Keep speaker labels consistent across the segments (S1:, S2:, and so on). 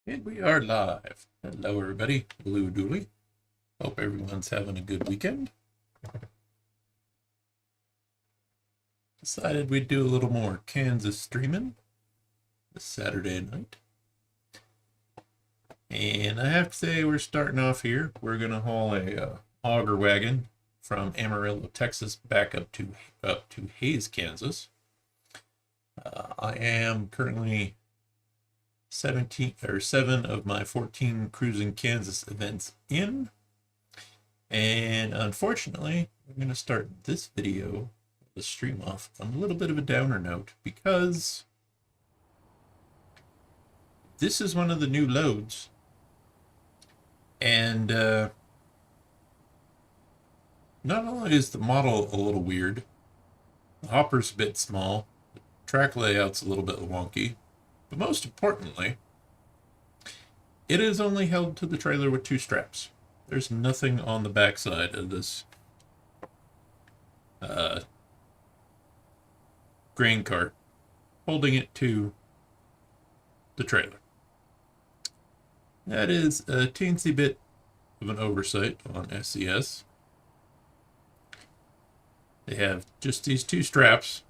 S1: And we are live. Hello, everybody. Blue Dooley. Hope everyone's having a good weekend. Decided we'd do a little more Kansas streaming this Saturday night. And I have to say, we're starting off here. We're going to haul a auger wagon from Amarillo, Texas, back up to Hays, Kansas. I am currently 7 of my 14 cruising Kansas events in, and unfortunately I'm going to start this video, the stream off, on a little bit of a downer note, because this is one of the new loads, and not only is the model a little weird, the hopper's a bit small, the track layout's a little bit wonky, but most importantly, it is only held to the trailer with 2 straps. There's nothing on the backside of this grain cart holding it to the trailer. That is a teensy bit of an oversight on SCS. They have just these 2 straps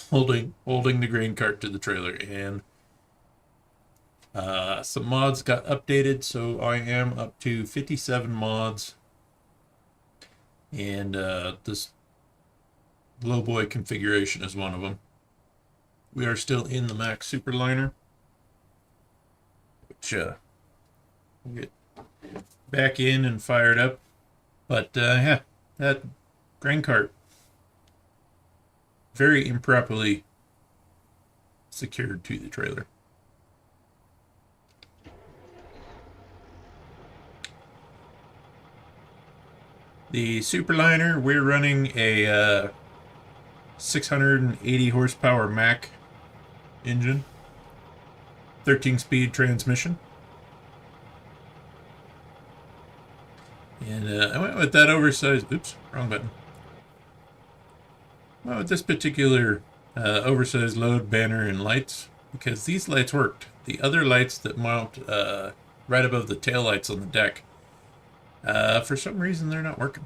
S1: holding the grain cart to the trailer, and some mods got updated, so I am up to 57 mods, and this lowboy configuration is one of them. We are still in the Max Superliner, which we'll get back in and fired up, but yeah, that grain cart very improperly secured to the trailer. The Superliner, we're running a 680 horsepower Mack engine, 13-speed transmission. And I went with that oversized, oops, wrong button. Well, with this particular oversized load banner and lights, because these lights worked. The other lights that mount right above the tail lights on the deck, for some reason they're not working.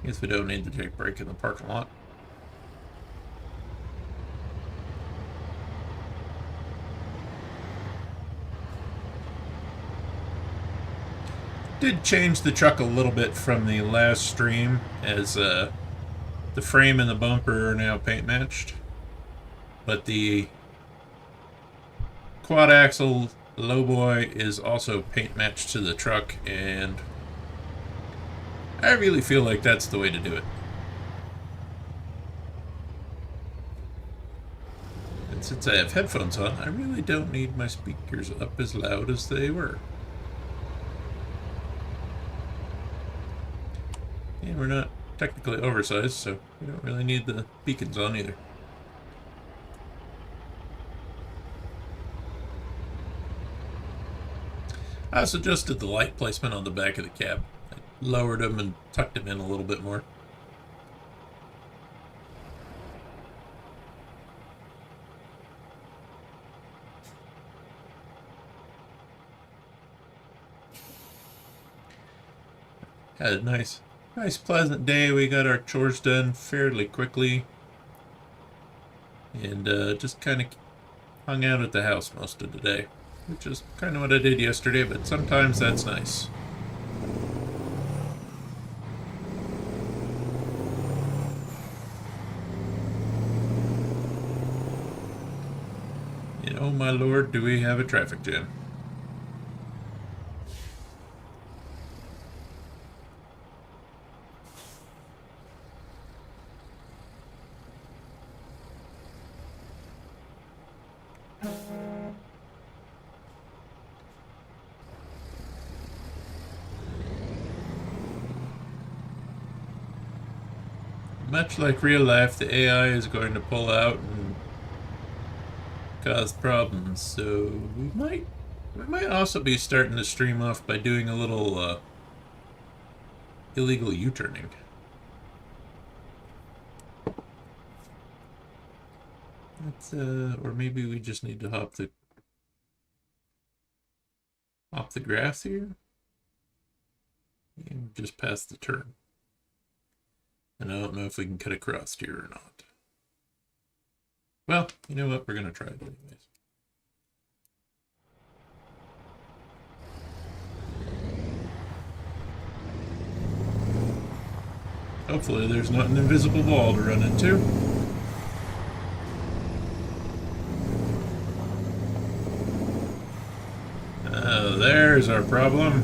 S1: Guess we don't need to take a break in the parking lot. Did change the truck a little bit from the last stream, as the frame and the bumper are now paint matched, but the quad axle lowboy is also paint matched to the truck, and I really feel like that's the way to do it. And since I have headphones on, I really don't need my speakers up as loud as they were. And we're not technically oversized, so we don't really need the beacons on either. I also adjusted the light placement on the back of the cab. I lowered them and tucked them in a little bit more. Had a nice pleasant day. We got our chores done fairly quickly, and just kind of hung out at the house most of the day, which is kind of what I did yesterday, but sometimes that's nice. And oh my lord, do we have a traffic jam. Much like real life, the AI is going to pull out and cause problems, so we might also be starting to stream off by doing a little illegal U-turning. Let's, or maybe we just need to hop the grass here. And just past the turn. And I don't know if we can cut across here or not. Well, you know what? We're going to try it anyways. Hopefully there's not an invisible wall to run into. Oh, there's our problem.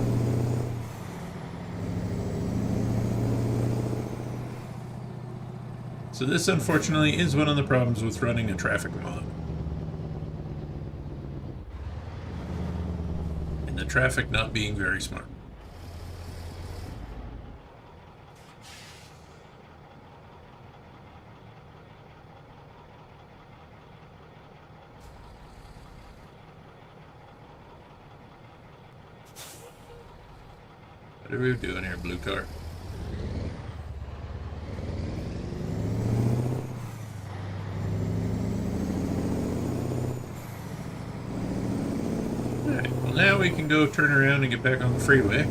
S1: So this, unfortunately, is one of the problems with running a traffic mod. And the traffic not being very smart. What are we doing here, blue car? Alright, well now we can go turn around and get back on the freeway.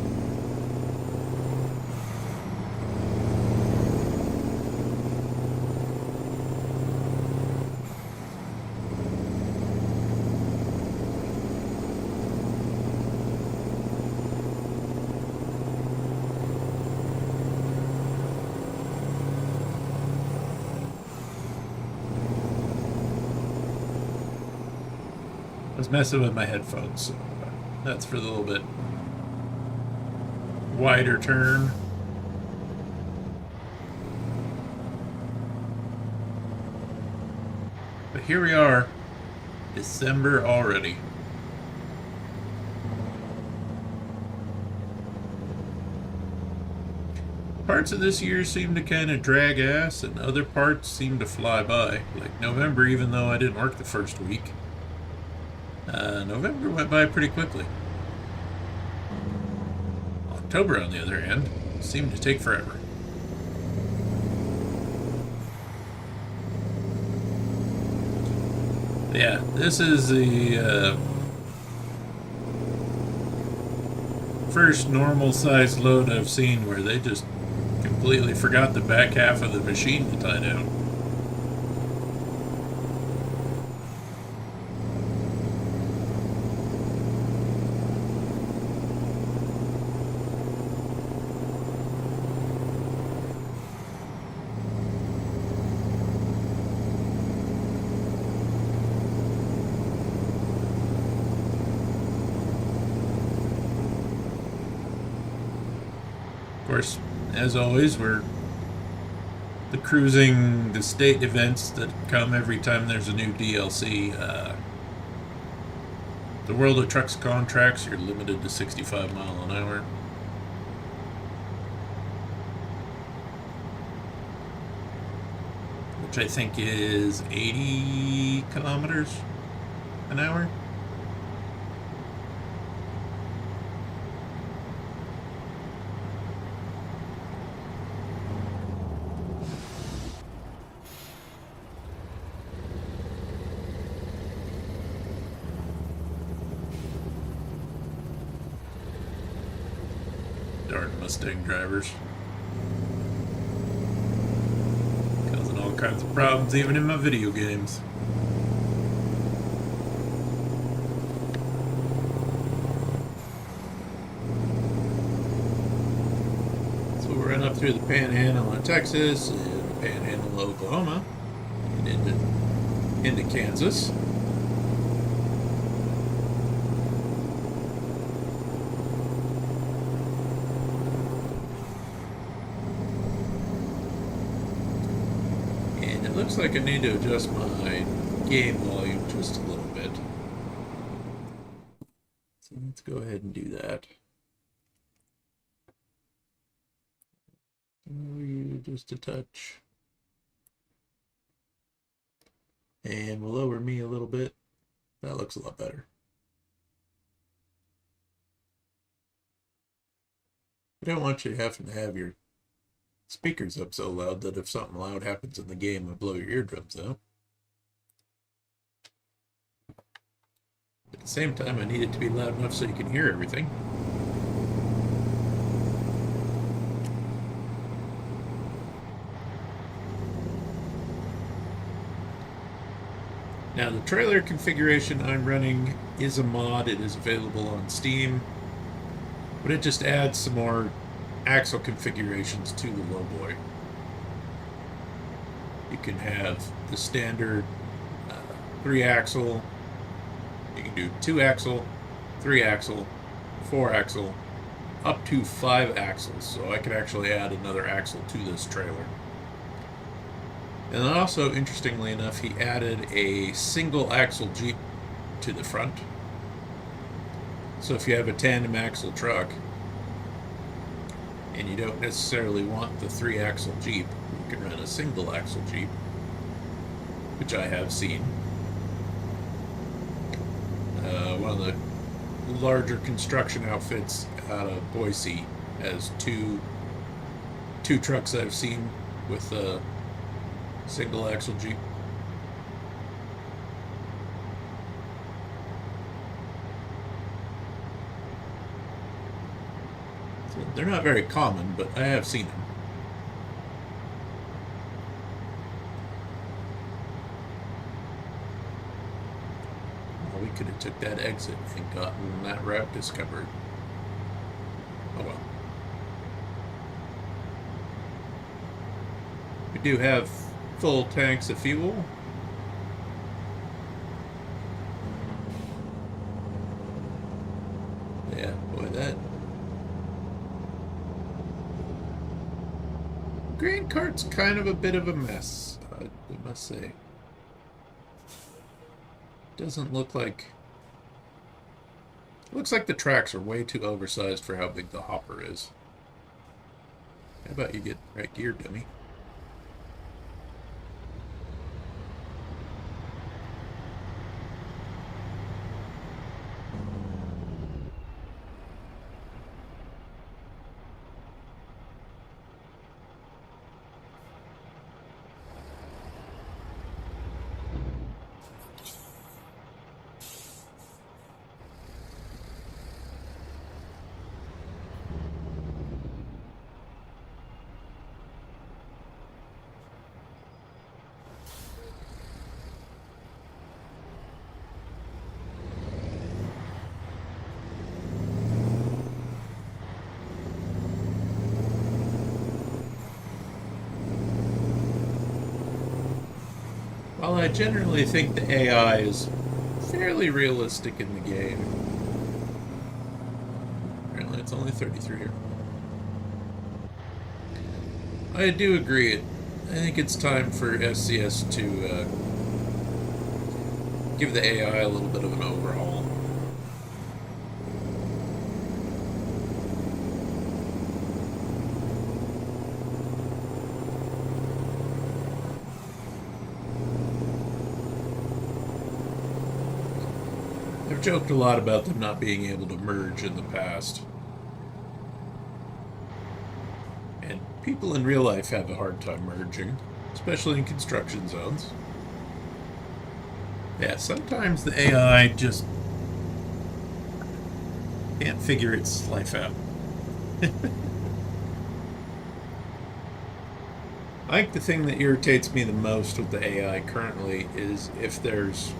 S1: I was messing with my headphones, so that's for the little bit wider turn. But here we are, December already. Parts of this year seem to kind of drag ass, and other parts seem to fly by. Like November, even though I didn't work the first week. November went by pretty quickly. October, on the other hand, seemed to take forever. Yeah, this is the first normal-sized load I've seen where they just completely forgot the back half of the machine to tie down. Of course, as always, we're cruising the state events that come every time there's a new DLC. The World of Trucks contracts, you're limited to 65 mile an hour. Which I think is 80 kilometers an hour. Darn Mustang drivers. Causing all kinds of problems even in my video games. So we run up through the Panhandle of Texas and the Panhandle of Oklahoma and into Kansas. It looks like I need to adjust my game volume just a little bit. So let's go ahead and do that. Lower you just a touch. And we'll lower me a little bit. That looks a lot better. I don't want you having to have your speakers up so loud that if something loud happens in the game, it'll blow your eardrums out. At the same time, I need it to be loud enough so you can hear everything. Now, the trailer configuration I'm running is a mod. It is available on Steam, but it just adds some more axle configurations to the lowboy. You can have the standard 3-axle, you can do 2-axle, 3-axle, 4-axle, up to 5 axles, so I can actually add another axle to this trailer. And then also, interestingly enough, he added a single axle Jeep to the front. So if you have a tandem axle truck and you don't necessarily want the 3-axle Jeep, you can run a single axle Jeep, which I have seen. One of the larger construction outfits out of Boise has two trucks I've seen with a single axle Jeep. So they're not very common, but I have seen them. Well, we could have took that exit and gotten that route discovered. Oh well. We do have full tanks of fuel. Yeah, boy, that grain cart's kind of a bit of a mess, I must say. Doesn't look like... Looks like the tracks are way too oversized for how big the hopper is. How about you get right gear, dummy? While I generally think the AI is fairly realistic in the game, apparently it's only 33 here. I do agree. I think it's time for SCS to give the AI a little bit of an overhaul. I've joked a lot about them not being able to merge in the past. And people in real life have a hard time merging, especially in construction zones. Yeah, sometimes the AI just can't figure its life out. I think the thing that irritates me the most with the AI currently is if there's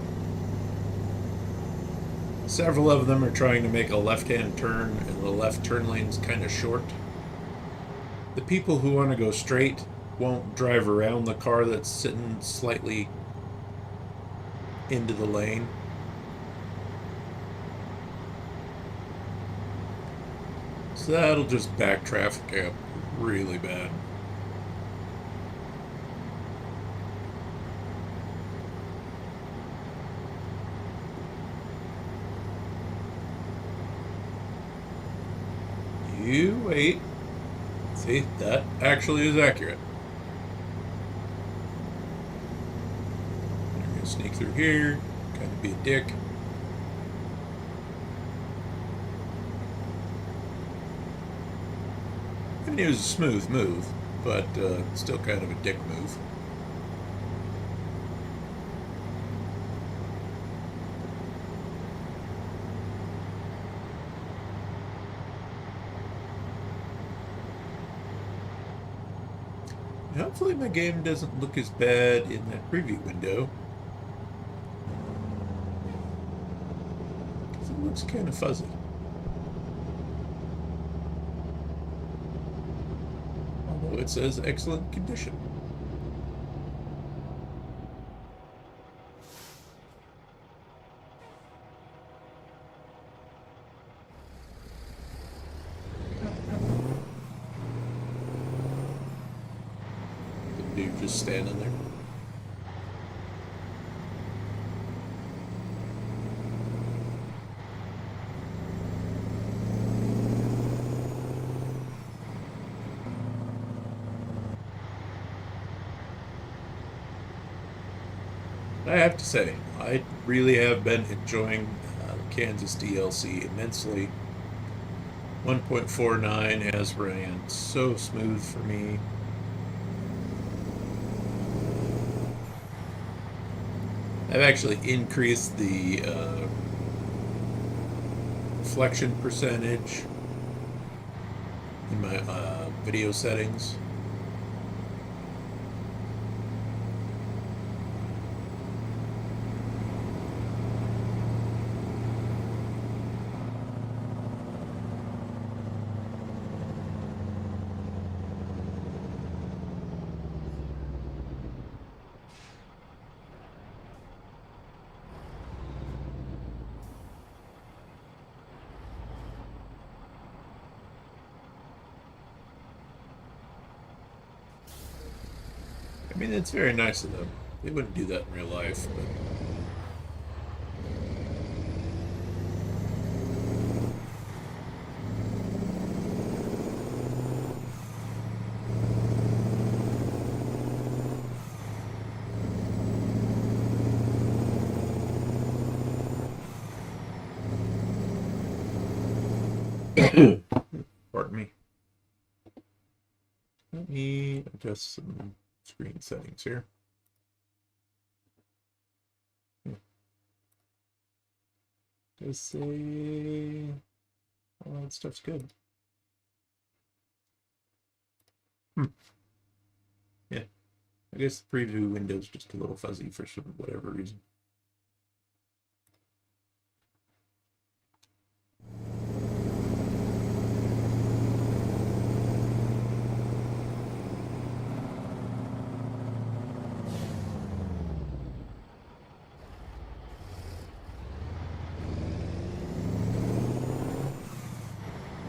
S1: several of them are trying to make a left-hand turn and the left turn lane's kind of short. The people who want to go straight won't drive around the car that's sitting slightly into the lane. So that'll just back traffic up really bad. You wait. See, that actually is accurate. I'm gonna sneak through here, kind of be a dick. I mean, it was a smooth move, but still kind of a dick move. Hopefully my game doesn't look as bad in that preview window. It looks kind of fuzzy. Although it says excellent condition. The dude just standing there. I have to say, I really have been enjoying Kansas DLC immensely. 1.49 has ran so smooth for me. I've actually increased the reflection percentage in my video settings. I mean, it's very nice of them. They wouldn't do that in real life, but pardon me. Let me adjust some screen settings here. Just say all that stuff's good. Yeah, I guess the preview window's just a little fuzzy for some whatever reason.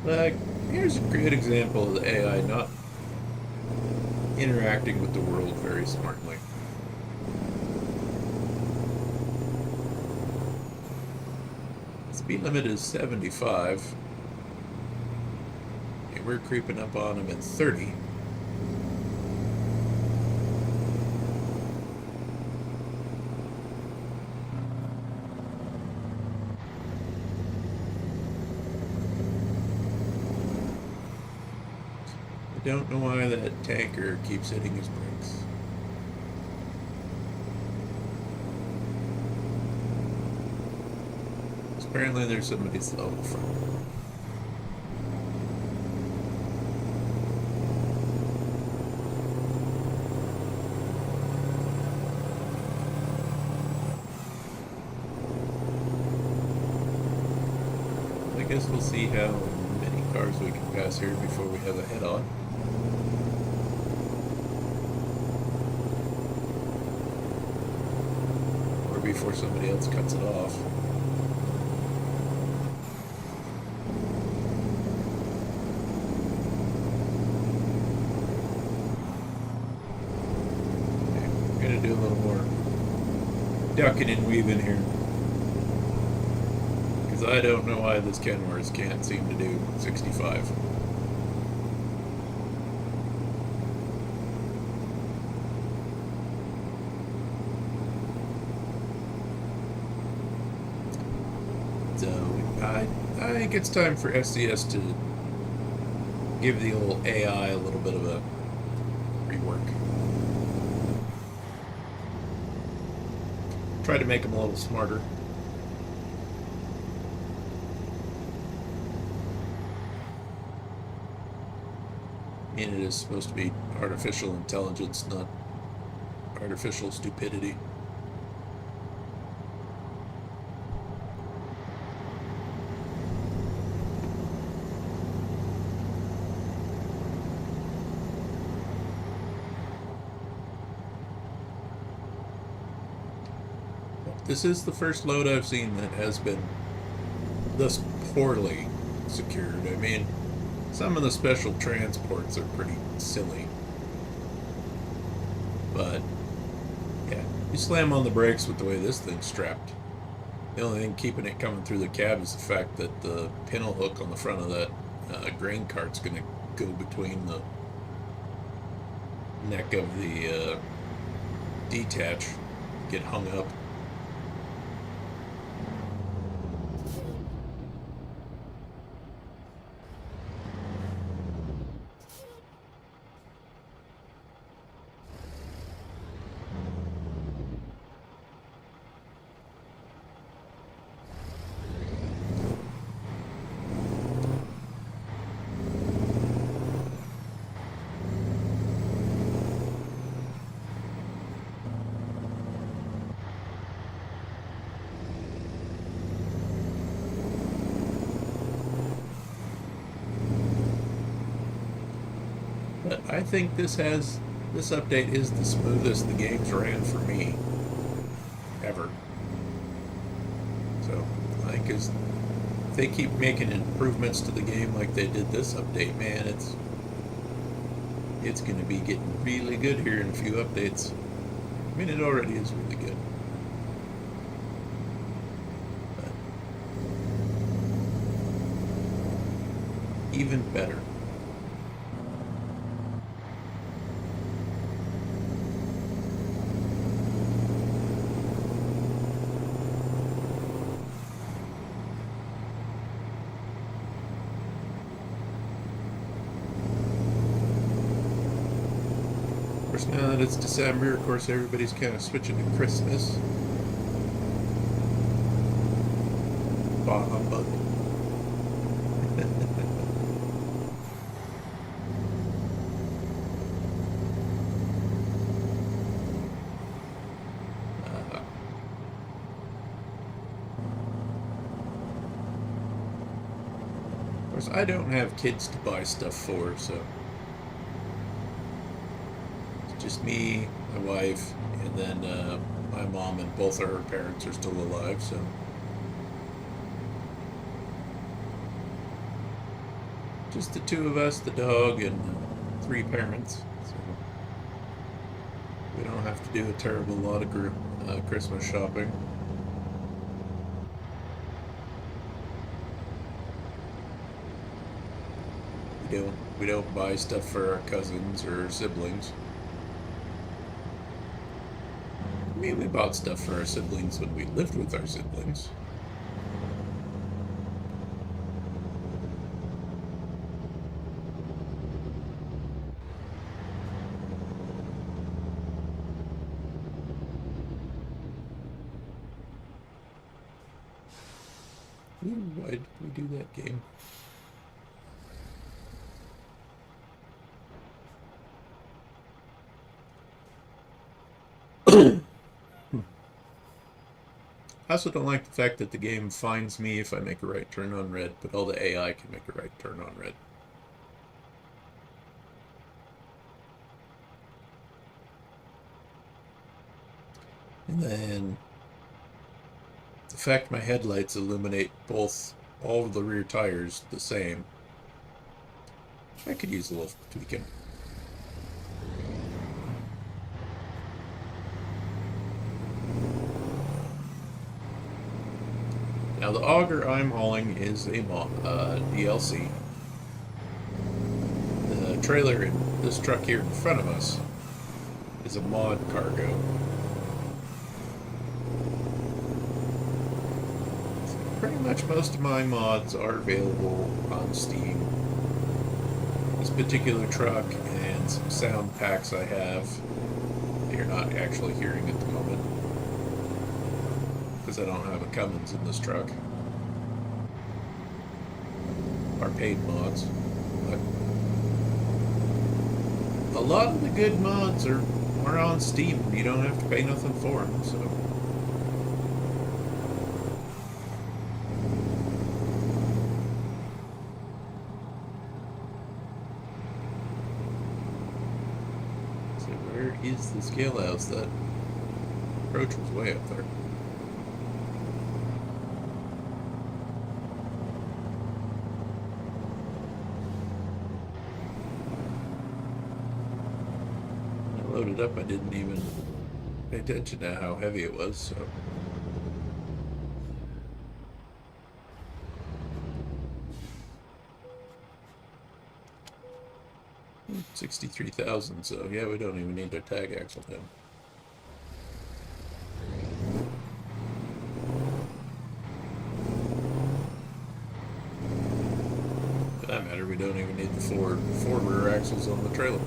S1: Like, here's a great example of the AI not interacting with the world very smartly. Speed limit is 75. And we're creeping up on him at 30. I don't know why that tanker keeps hitting his brakes. Apparently there's somebody slow in front. I guess we'll see how many cars we can pass here before we have a head-on. Or before somebody else cuts it off. Do a little more ducking and weaving here, because I don't know why this Kenworth can't seem to do 65. So I think it's time for SCS to give the old AI a little bit of a rework. Try to make them a little smarter. I mean, it is supposed to be artificial intelligence, not artificial stupidity. This is the first load I've seen that has been thus poorly secured. I mean, some of the special transports are pretty silly. But, yeah, you slam on the brakes with the way this thing's strapped. The only thing keeping it coming through the cab is the fact that the pintle hook on the front of that grain cart's going to go between the neck of the detach, get hung up. But I think this update is the smoothest the game's ran for me ever. So I think if they keep making improvements to the game like they did this update, man, it's going to be getting really good here in a few updates. I mean, it already is really good. But even better. Now that it's December, of course, everybody's kind of switching to Christmas. Bah humbug. Of course, I don't have kids to buy stuff for, so just me, my wife, and then my mom, and both of her parents are still alive, so just the two of us, the dog, and 3 parents. So we don't have to do a terrible lot of Christmas shopping. We don't buy stuff for our cousins or siblings. I mean, we bought stuff for our siblings when we lived with our siblings. Ooh, why did we do that game? I also don't like the fact that the game finds me if I make a right turn on red, but all the AI can make a right turn on red. And then the fact my headlights illuminate all of the rear tires the same. I could use a little tweaking. Now the auger I'm hauling is a DLC. The trailer in this truck here in front of us is a mod cargo. So pretty much most of my mods are available on Steam. This particular truck and some sound packs I have, you're not actually hearing at the moment, because I don't have a Cummins in this truck. Are paid mods. But a lot of the good mods are on Steam. You don't have to pay nothing for them, so. So where is the scale house? That approach was way up there. Loaded up, I didn't even pay attention to how heavy it was, so. $63,000, so yeah, we don't even need our tag axle now. For that matter, we don't even need the four rear axles on the trailer.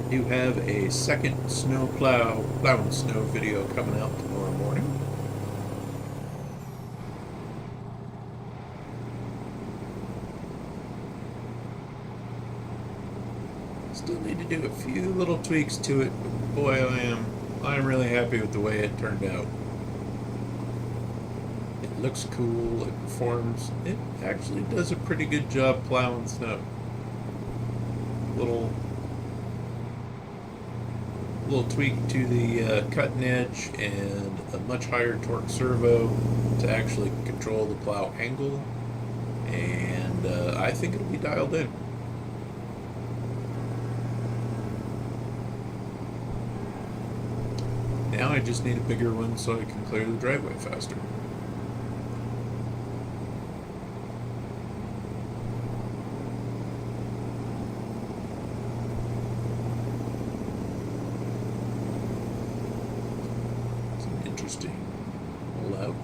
S1: Do have a second snow plowing snow video coming out tomorrow morning. Still need to do a few little tweaks to it, but boy, I'm really happy with the way it turned out. It looks cool, it performs, it actually does a pretty good job plowing snow. Little tweak to the cutting edge and a much higher torque servo to actually control the plow angle, and I think it'll be dialed in. Now I just need a bigger one so I can clear the driveway faster. Interesting. Hold out.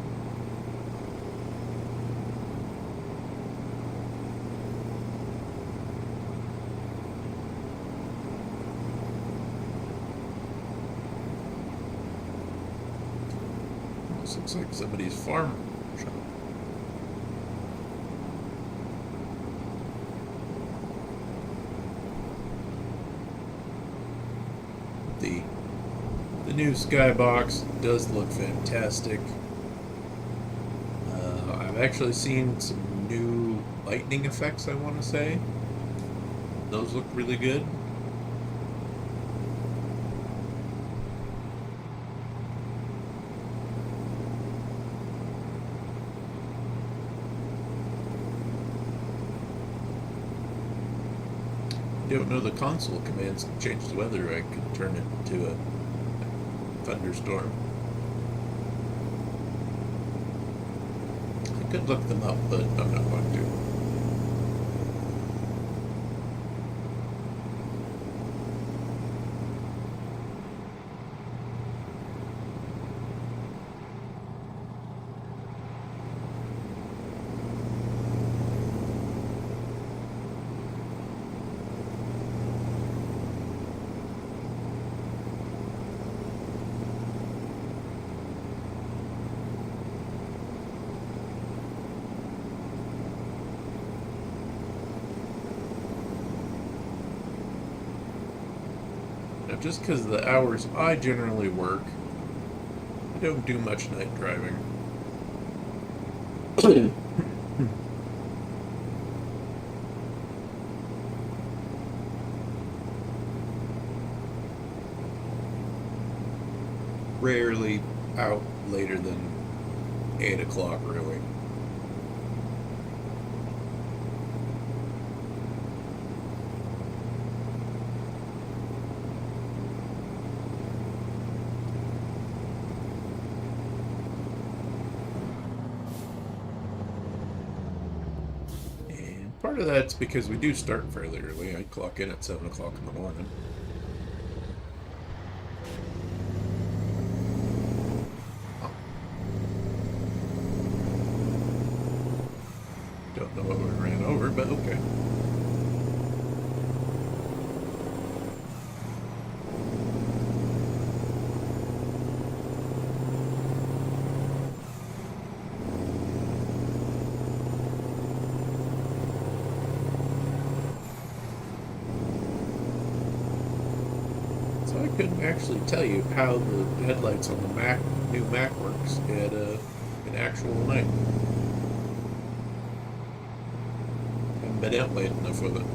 S1: This looks like somebody's farm shop. The new skybox does look fantastic. I've actually seen some new lightning effects, I want to say. Those look really good. I don't know the console commands to change the weather. I could turn it to a thunderstorm. I could look them up, but I'm not going to. Just because of the hours I generally work, I don't do much night driving. Rarely out later than 8 o'clock, really. Part of that's because we do start fairly early. I clock in at 7 o'clock in the morning. couldn't actually tell you how the headlights on the new Mac works at an actual night. Haven't been out late enough with it.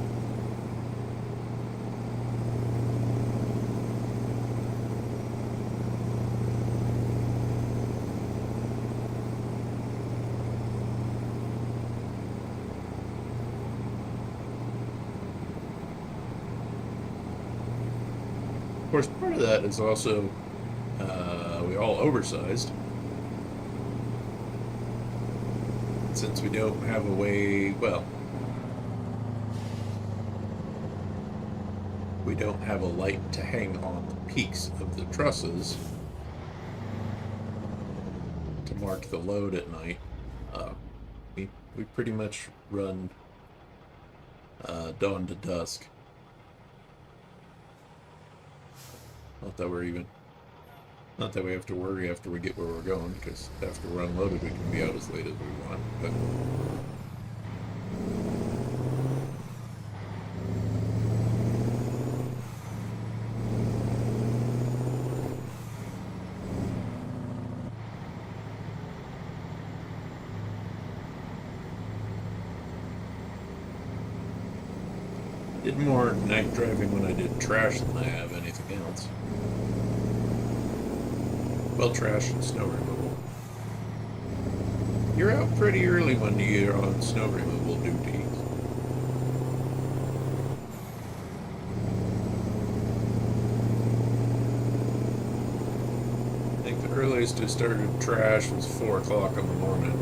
S1: Of course, part of that is also we all oversized. Since we don't have a way, well, we don't have a light to hang on the peaks of the trusses to mark the load at night. We pretty much run dawn to dusk. Not that we have to worry after we get where we're going, because after we're unloaded, we can be out as late as we want. But I did more night driving when I did trash than I have anything else. Well, trash and snow removal. You're out pretty early when you're on snow removal duties. I think the earliest I started trash was 4 o'clock in the morning.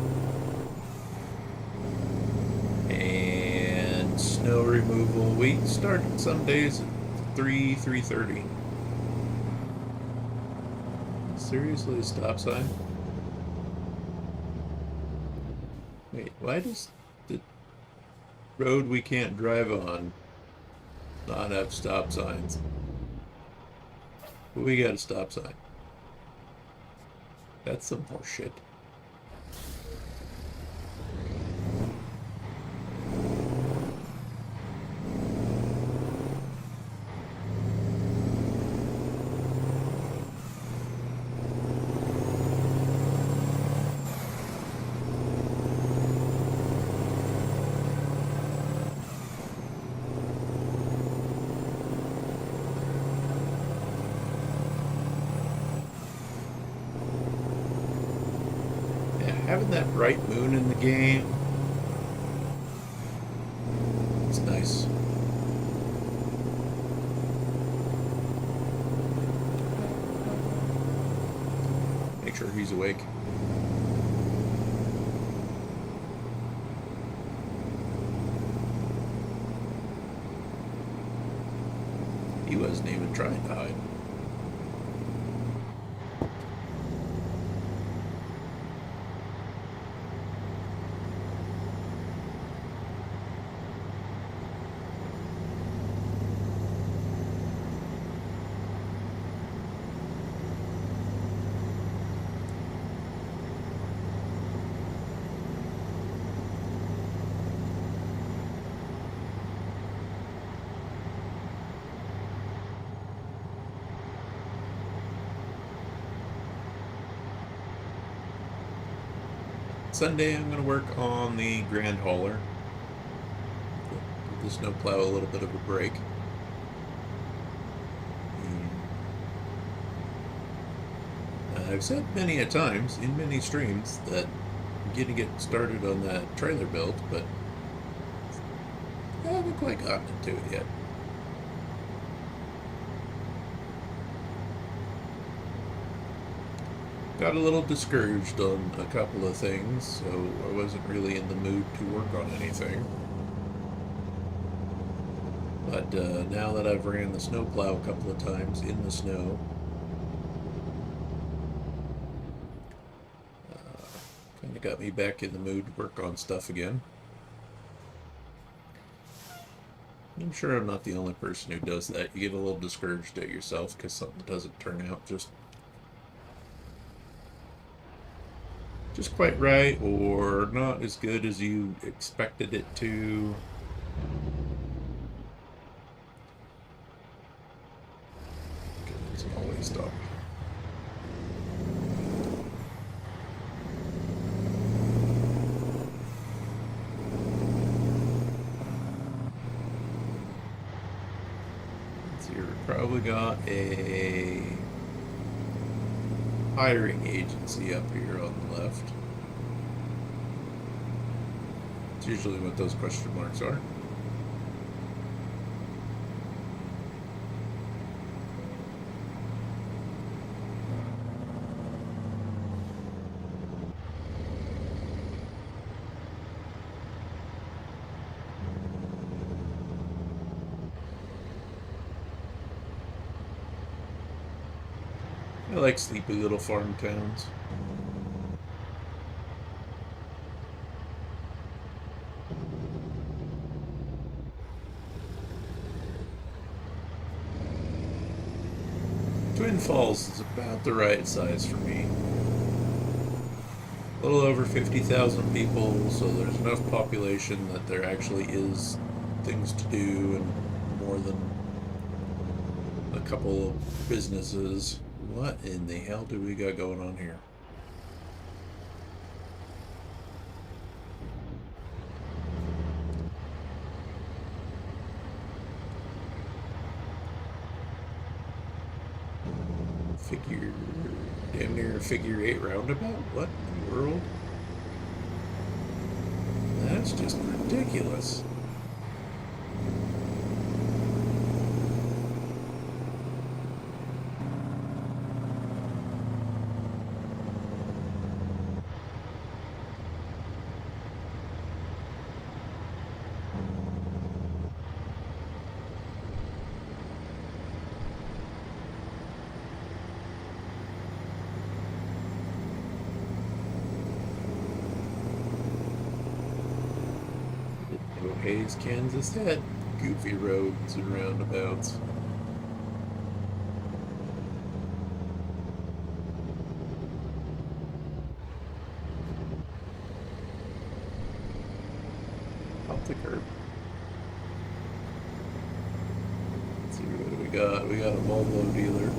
S1: And snow removal, we started some days at 3:30. Seriously, a stop sign? Wait, why does the road we can't drive on not have stop signs? But we got a stop sign. That's some horse shit. Having that bright moon in the game, it's nice. Make sure he's awake. He wasn't even trying to hide. Sunday I'm going to work on the Grand Hauler. Give the snowplow a little bit of a break. I've said many a times in many streams that I'm going to get started on that trailer build, but I haven't quite gotten into it yet. Got a little discouraged on a couple of things, so I wasn't really in the mood to work on anything. But now that I've ran the snowplow a couple of times in the snow, kind of got me back in the mood to work on stuff again. I'm sure I'm not the only person who does that. You get a little discouraged at yourself because something doesn't turn out just quite right, or not as good as you expected it to. It's always stop. So you've probably got a hiring agency up here on the left. It's usually what those question marks are. I like sleepy little farm towns. Twin Falls is about the right size for me. A little over 50,000 people, so there's enough population that there actually is things to do and more than a couple of businesses. What in the hell do we got going on here? Damn near a figure 8 roundabout? What in the world? That's just ridiculous. Hayes, Kansas had goofy roads and roundabouts. Off the curb. Let's see, what do we got? We got a Volvo dealer.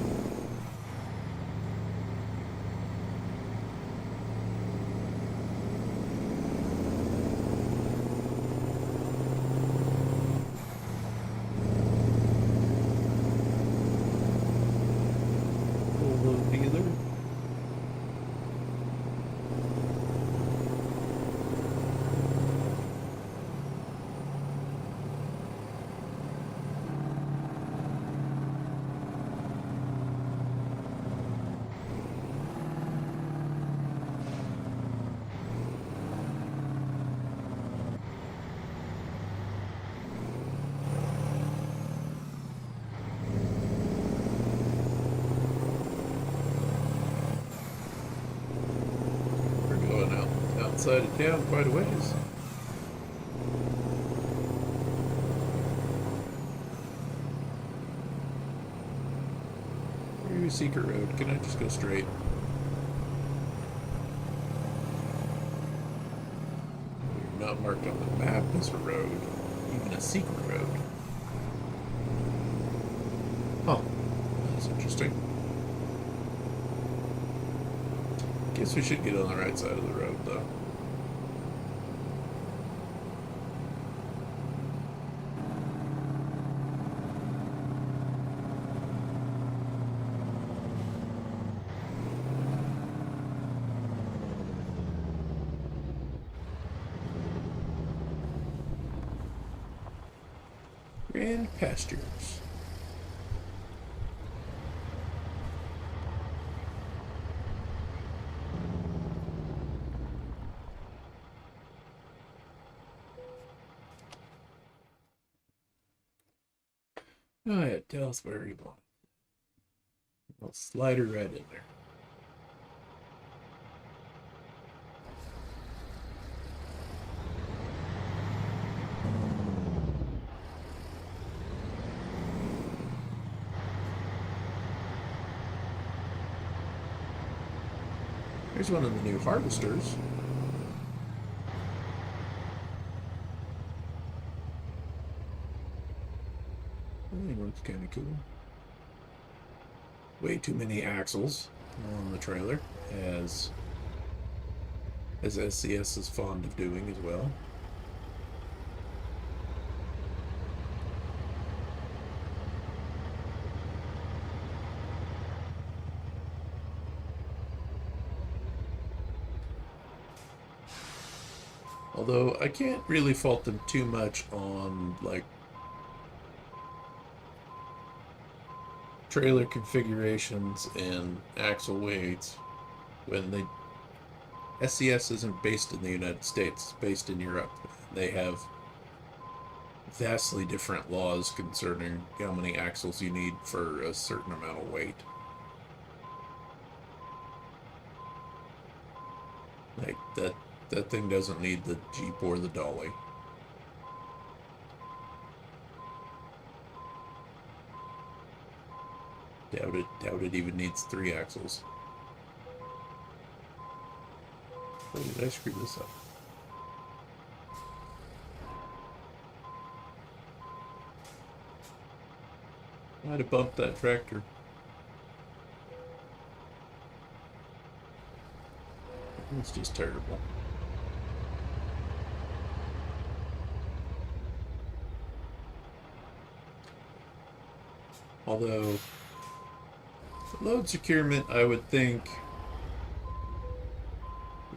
S1: Outside of town quite a ways. Here's a secret road. Can I just go straight? You're not marked on the map as a road, even a secret road. Oh, that's interesting. Guess we should get on the right side of the road, though. Grand pastures. Oh yeah, tell us where you want it. I'll slide her right in there. Here's one of the new harvesters. That thing looks kind of cool. way too many axles on the trailer, as SCS is fond of doing as well. Although I can't really fault them too much on like trailer configurations and axle weights when they SCS isn't based in the United States, it's based in Europe. They have vastly different laws concerning how many axles you need for a certain amount of weight. Like that thing doesn't need the Jeep or the dolly. Doubt it even needs 3 axles. Oh, did I screw this up? I might have bumped that tractor. It's just terrible. Although, for load securement, I would think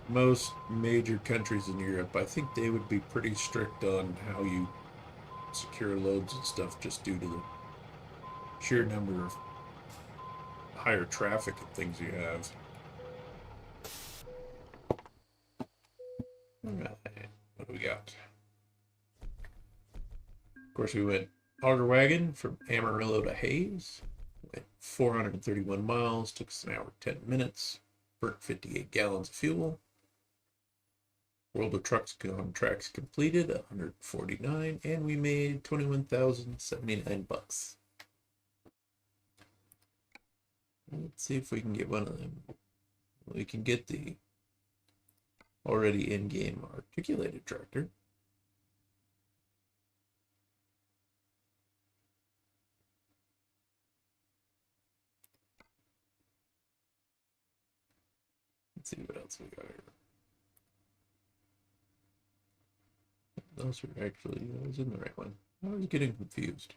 S1: most major countries in Europe, I think they would be pretty strict on how you secure loads and stuff, just due to the sheer number of higher traffic and things you have. Alright, what do we got? Of course, we went auger wagon from Amarillo to Hayes. Went 431 miles, took us an hour 10 minutes, burnt 58 gallons of fuel. World of Trucks contracts completed, 149, and we made 21,079 bucks. Let's see if we can get one of them. We can get the already in-game articulated tractor. Let's see what else we got here. Those are actually, I was in the right one. I was getting confused.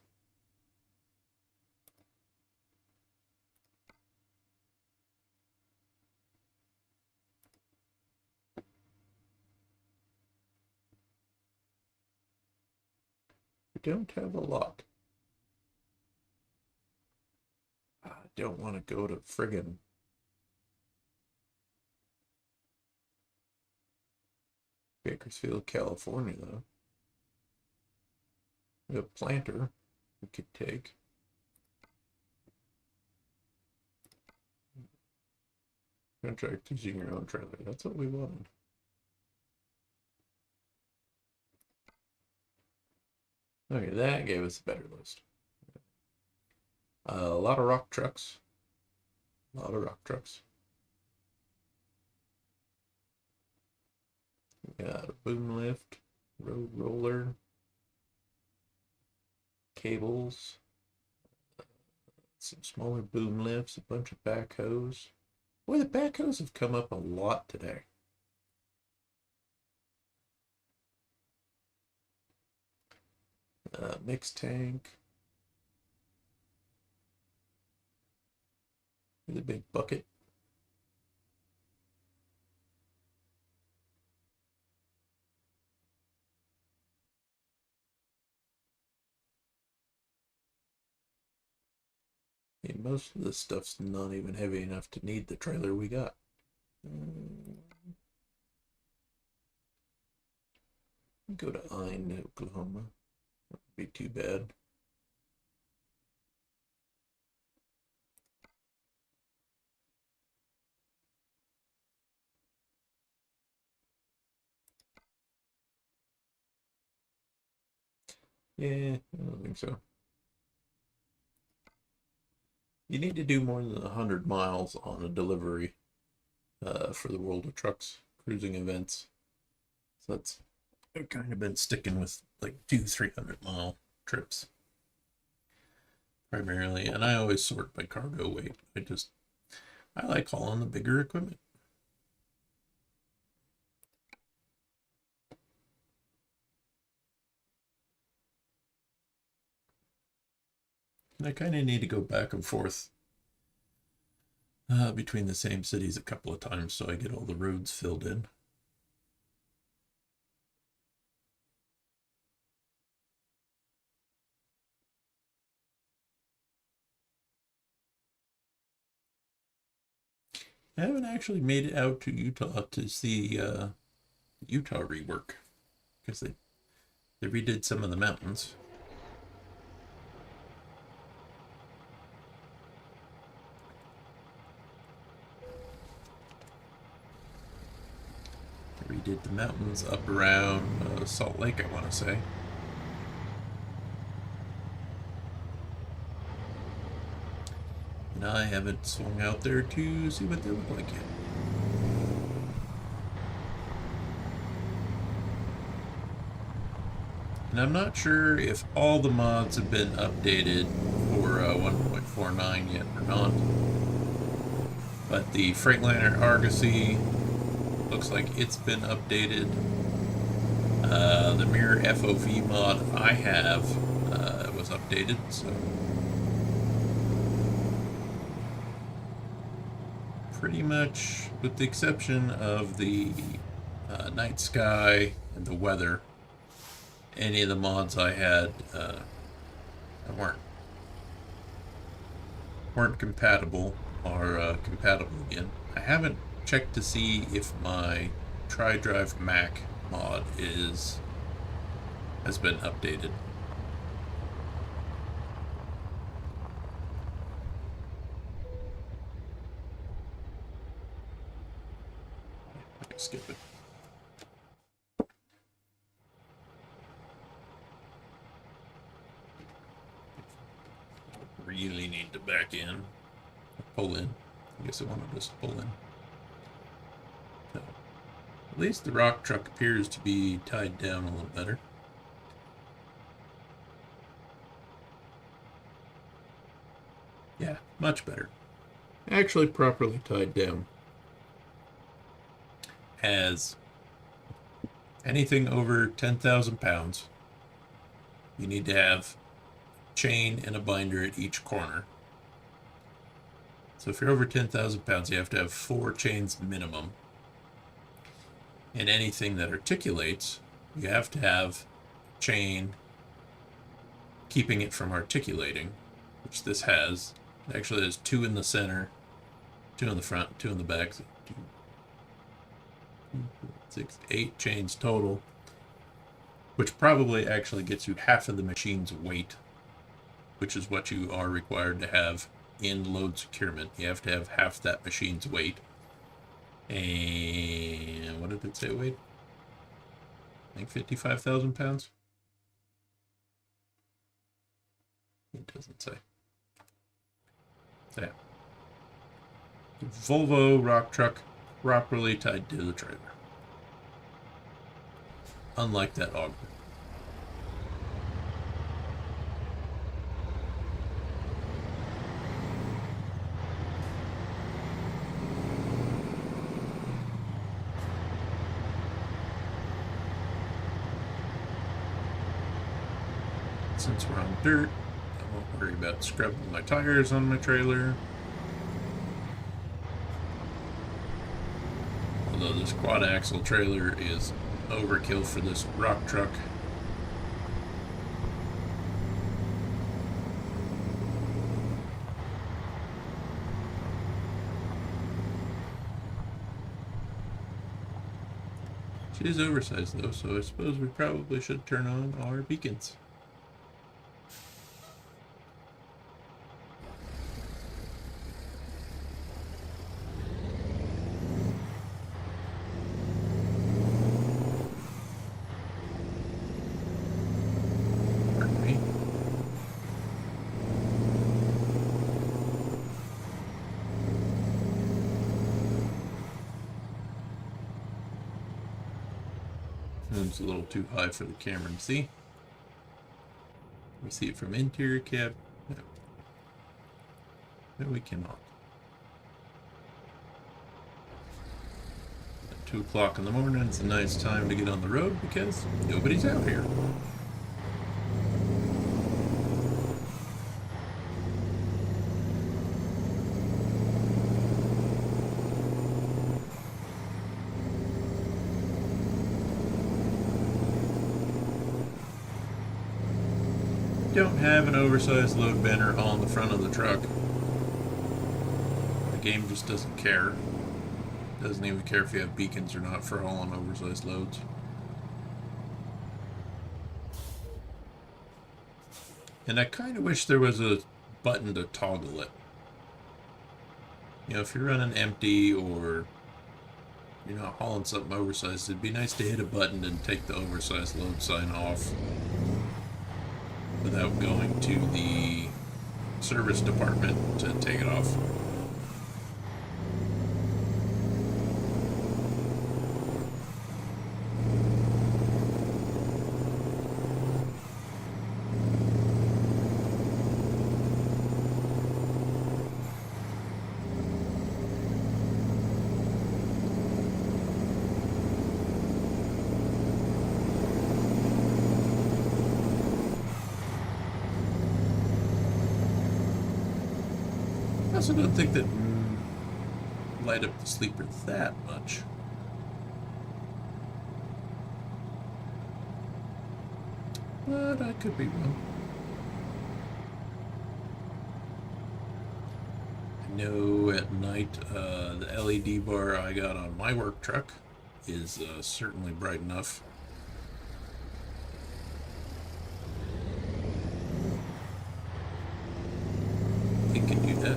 S1: We don't have a lot. I don't want to go to friggin' Bakersfield, California, though. We have a planter we could take. Contract using your own trailer. That's what we wanted. Okay, that gave us a better list. A lot of rock trucks. A lot of rock trucks. We got a boom lift, road roller, cables, some smaller boom lifts, a bunch of backhoes. Boy, the backhoes have come up a lot today. Mixed tank. The big bucket. Yeah, most of this stuff's not even heavy enough to need the trailer we got. Go to Ine, Oklahoma. Wouldn't be too bad. Yeah, I don't think so. You need to do more than 100 miles on a delivery for the World of Trucks cruising events. So that's, I've kind of been sticking with like 200-300 mile trips. primarily, and I always sort by cargo weight. I like hauling the bigger equipment. And I kind of need to go back and forth between the same cities a couple of times so I get all the roads filled in. I haven't actually made it out to Utah to see Utah rework because they redid some of the mountains. They redid the mountains up around Salt Lake, I want to say. And I haven't swung out there to see what they look like yet. And I'm not sure if all the mods have been updated for 1.49 yet or not. But the Freightliner Argosy looks like it's been updated. The Mirror FOV mod I have was updated, so pretty much, with the exception of the night sky and the weather, any of the mods I had weren't compatible are compatible again. I haven't checked to see if my TriDrive Mac mod has been updated. I can skip it. Really need to back in, pull in. I guess I want to just pull in. So, at least the rock truck appears to be tied down a little better. Yeah, much better. Actually properly tied down. Has anything over 10,000 pounds, you need to have chain and a binder at each corner. So if you're over 10,000 pounds, you have to have 4 chains minimum. And anything that articulates, you have to have chain keeping it from articulating, which this has. Actually, there's 2 in the center, 2 in the front, 2 in the back. 6, 8 chains total, which probably actually gets you half of the machine's weight, which is what you are required to have in load securement. You have to have half that machine's weight. And what did it say weight? I think 55,000 pounds. It doesn't say. So yeah. The Volvo rock truck properly tied to the trailer. Unlike that auger. Since we're on dirt, I won't worry about scrubbing my tires on my trailer. Although this quad axle trailer is overkill for this rock truck. She is oversized though, so I suppose we probably should turn on our beacons. It's a little too high for the camera to see. We see it from interior cab. No. No, we cannot. At 2 o'clock in the morning, it's a nice time to get on the road because nobody's out here. Don't have an oversized load banner on the front of the truck. The game just doesn't care. Doesn't even care if you have beacons or not for hauling oversized loads. And I kind of wish there was a button to toggle it. You know, if you're running empty or you're not hauling something oversized, it'd be nice to hit a button and take the oversized load sign off without going to the service department to take it off. I also don't think that light up the sleeper that much. But I could be wrong. I know at night the LED bar I got on my work truck is certainly bright enough. It can do that.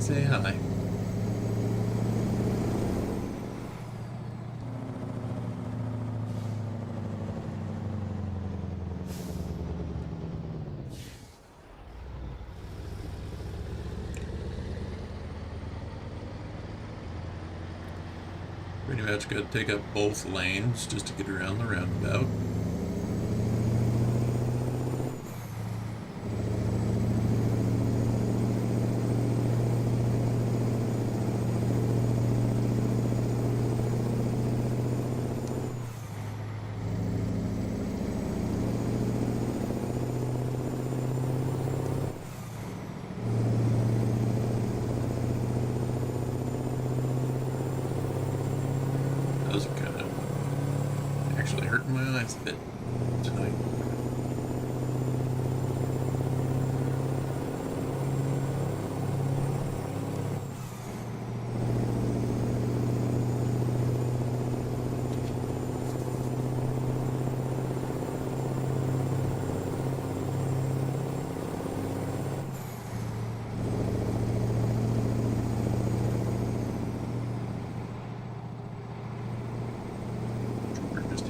S1: Say hi. Pretty much got to take up both lanes just to get around the roundabout. Those are kind of actually hurting my eyes a bit tonight.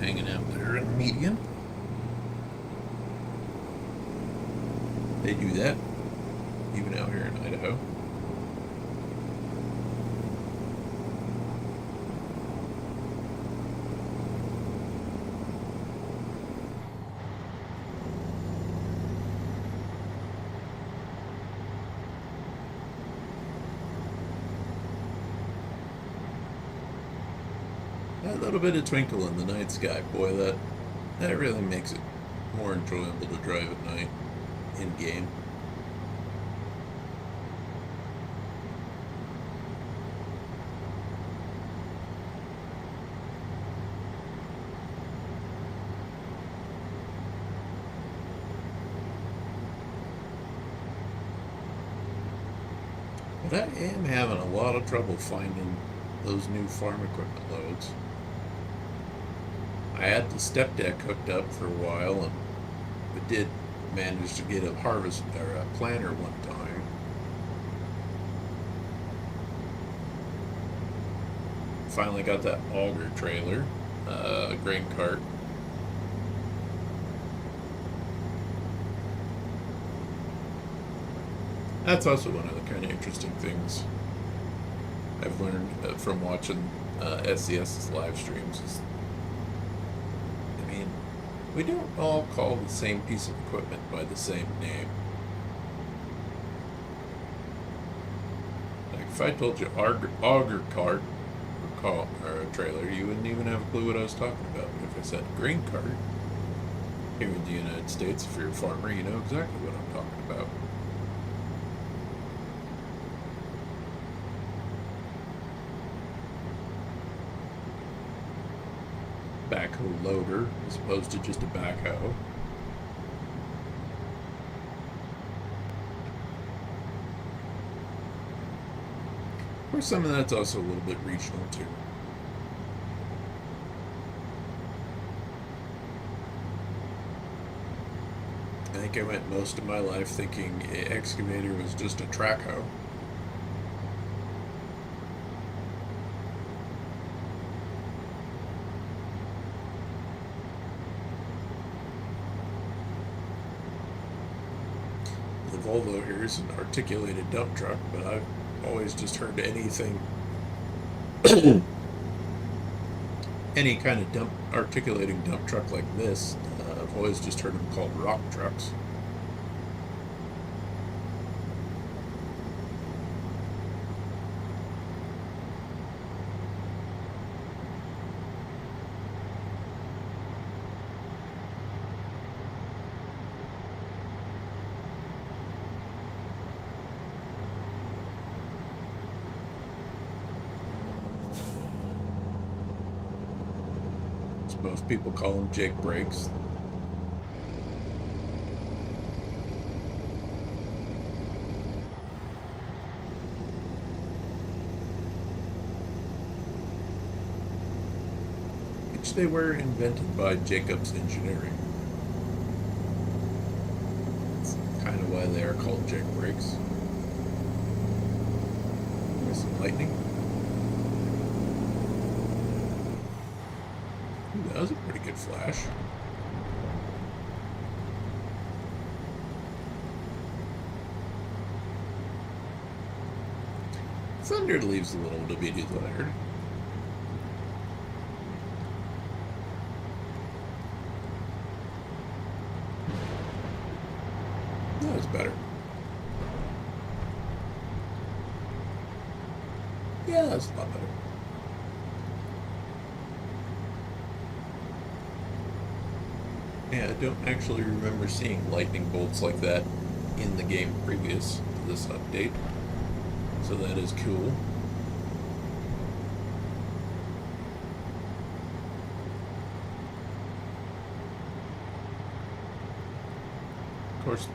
S1: Hanging out there in the median. They do that even out here in Idaho. That little bit of twinkle in the night sky, boy, that really makes it more enjoyable to drive at night in game. But I am having a lot of trouble finding those new farm equipment loads. I had the step deck hooked up for a while, and we did manage to get a harvest or a planter one time. Finally got that auger trailer, grain cart. That's also one of the kind of interesting things I've learned from watching SCS's live streams. I mean, we don't all call the same piece of equipment by the same name. Like if I told you auger cart or a trailer, you wouldn't even have a clue what I was talking about. But if I said grain cart here in the United States, if you're a farmer, you know exactly what I'm talking about. Backhoe loader as opposed to just a backhoe. Of course, some of that's also a little bit regional too. I think I went most of my life thinking an excavator was just a track hoe. The Volvo here is an articulated dump truck, but I've always just heard anything, any kind of articulating dump truck like this, I've always just heard them called rock trucks. Most people call them Jake brakes. Which they were invented by Jacobs Engineering. That's kind of why they are called Jake brakes. There's some lightning. That was a pretty good flash. Thunder leaves a little to be desired. That was better. Yeah, that's a lot better. Yeah, I don't actually remember seeing lightning bolts like that in the game previous to this update, so that is cool. Of course,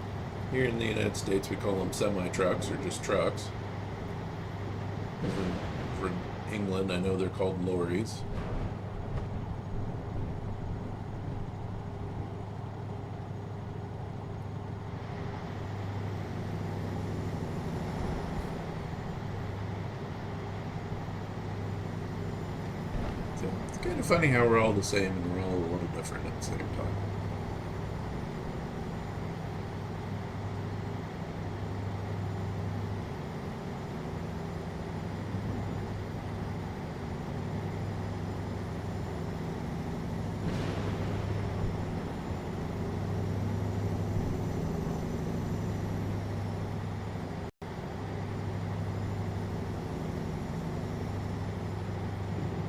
S1: here in the United States we call them semi-trucks or just trucks. For England, I know they're called lorries. It's kind of funny how we're all the same and we're all a little different at the same time.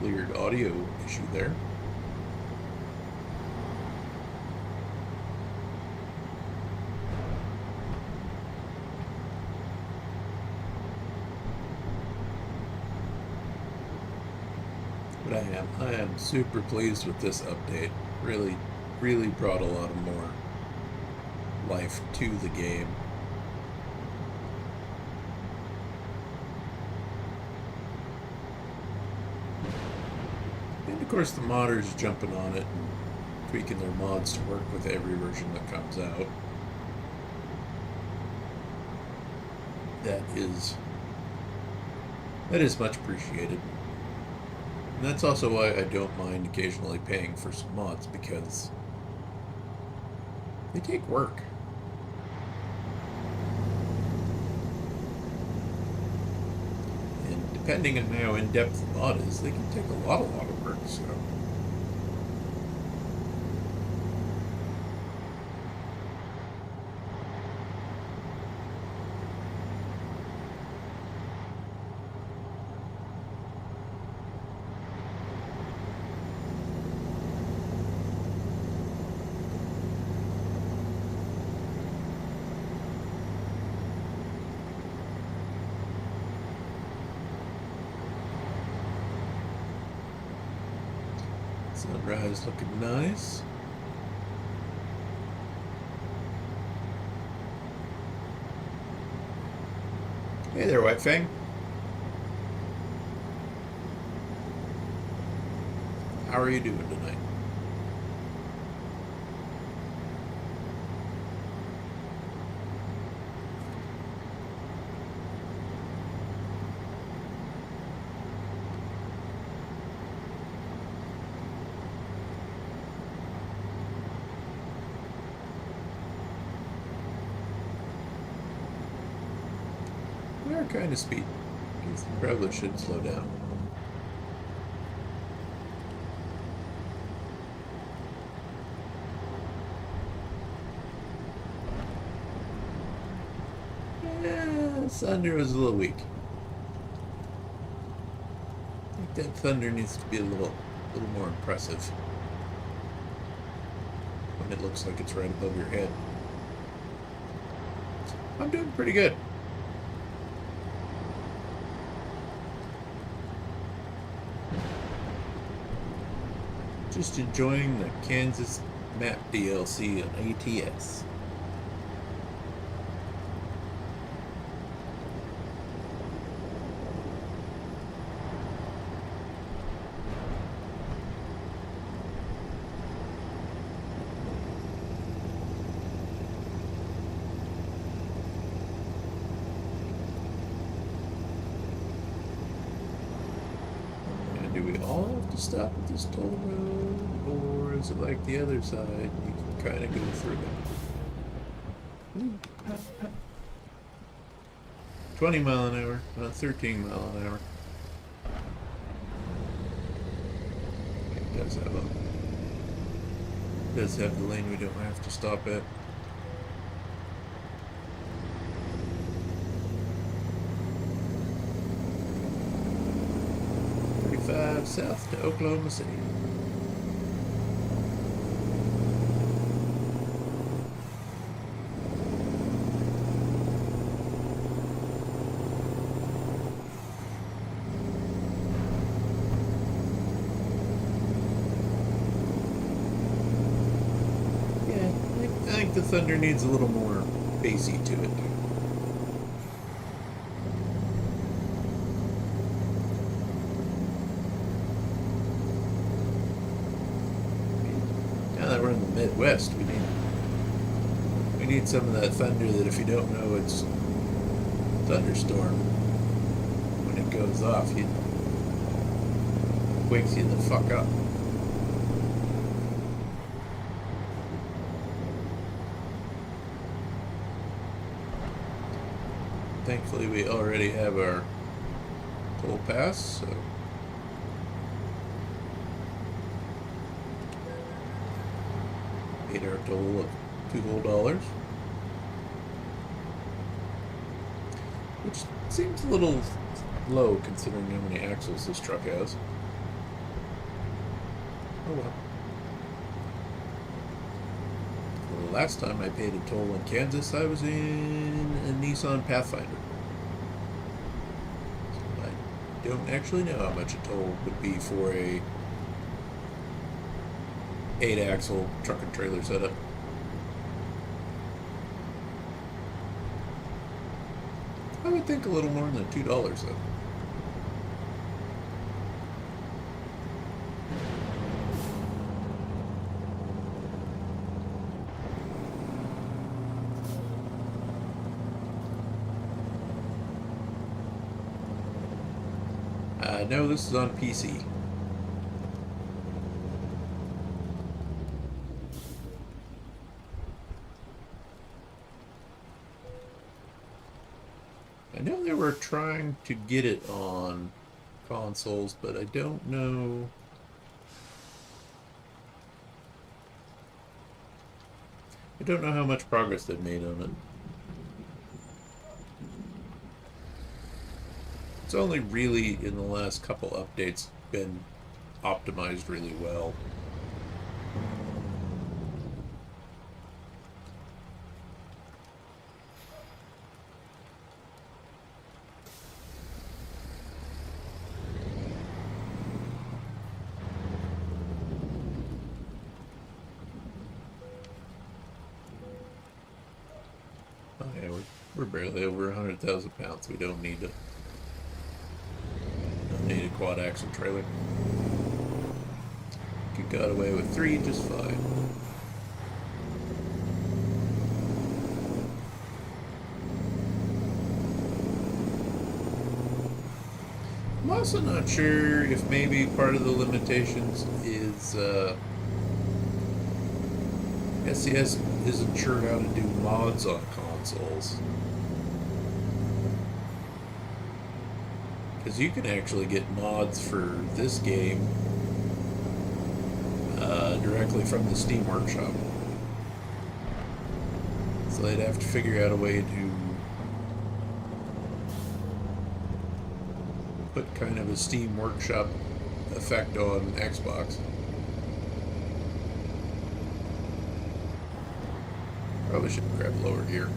S1: Weird audio issue there. But I am super pleased with this update. Really brought a lot of more life to the game. And of course the modders jumping on it and tweaking their mods to work with every version that comes out. That is much appreciated. And that's also why I don't mind occasionally paying for some mods, because they take work. depending on how in-depth the mod is, they can take a lot of work, so. Sunrise looking nice. Hey there, White Fang. How are you doing tonight? We are kind of speed. Probably should slow down. Yeah, thunder was a little weak. I think that thunder needs to be a little more impressive when it looks like it's right above your head. I'm doing pretty good. Just enjoying the Kansas map DLC on ATS. And do we all have to stop at this toll road? Or is it like the other side? You can kind of go through it. 20 mile an hour, not 13 mile an hour. It does have the lane we don't have to stop at. South to Oklahoma City. Yeah, I think the thunder needs a little more bassy to it. We're in the Midwest. We need some of that thunder that if you don't know it's thunderstorm, when it goes off, it wakes you the fuck up. Thankfully, we already have our toll pass, so. Paid our toll of $2 whole, which seems a little low considering how many axles this truck has. Oh well. The last time I paid a toll in Kansas, I was in a Nissan Pathfinder. So I don't actually know how much a toll would be for a 8-axle truck and trailer setup. I would think a little more than $2 though. No, this is on PC. I know they were trying to get it on consoles, but I don't know. I don't know how much progress they've made on it. It's only really in the last couple updates been optimized really well. Oh yeah, we're barely over 100,000 pounds. We don't need a quad axle trailer. Could got away with 3 just fine. I'm also not sure if maybe part of the limitations is SCS isn't sure how to do mods on consoles. Because you can actually get mods for this game directly from the Steam Workshop. So they'd have to figure out a way to put kind of a Steam Workshop effect on Xbox. Probably should grab lower here.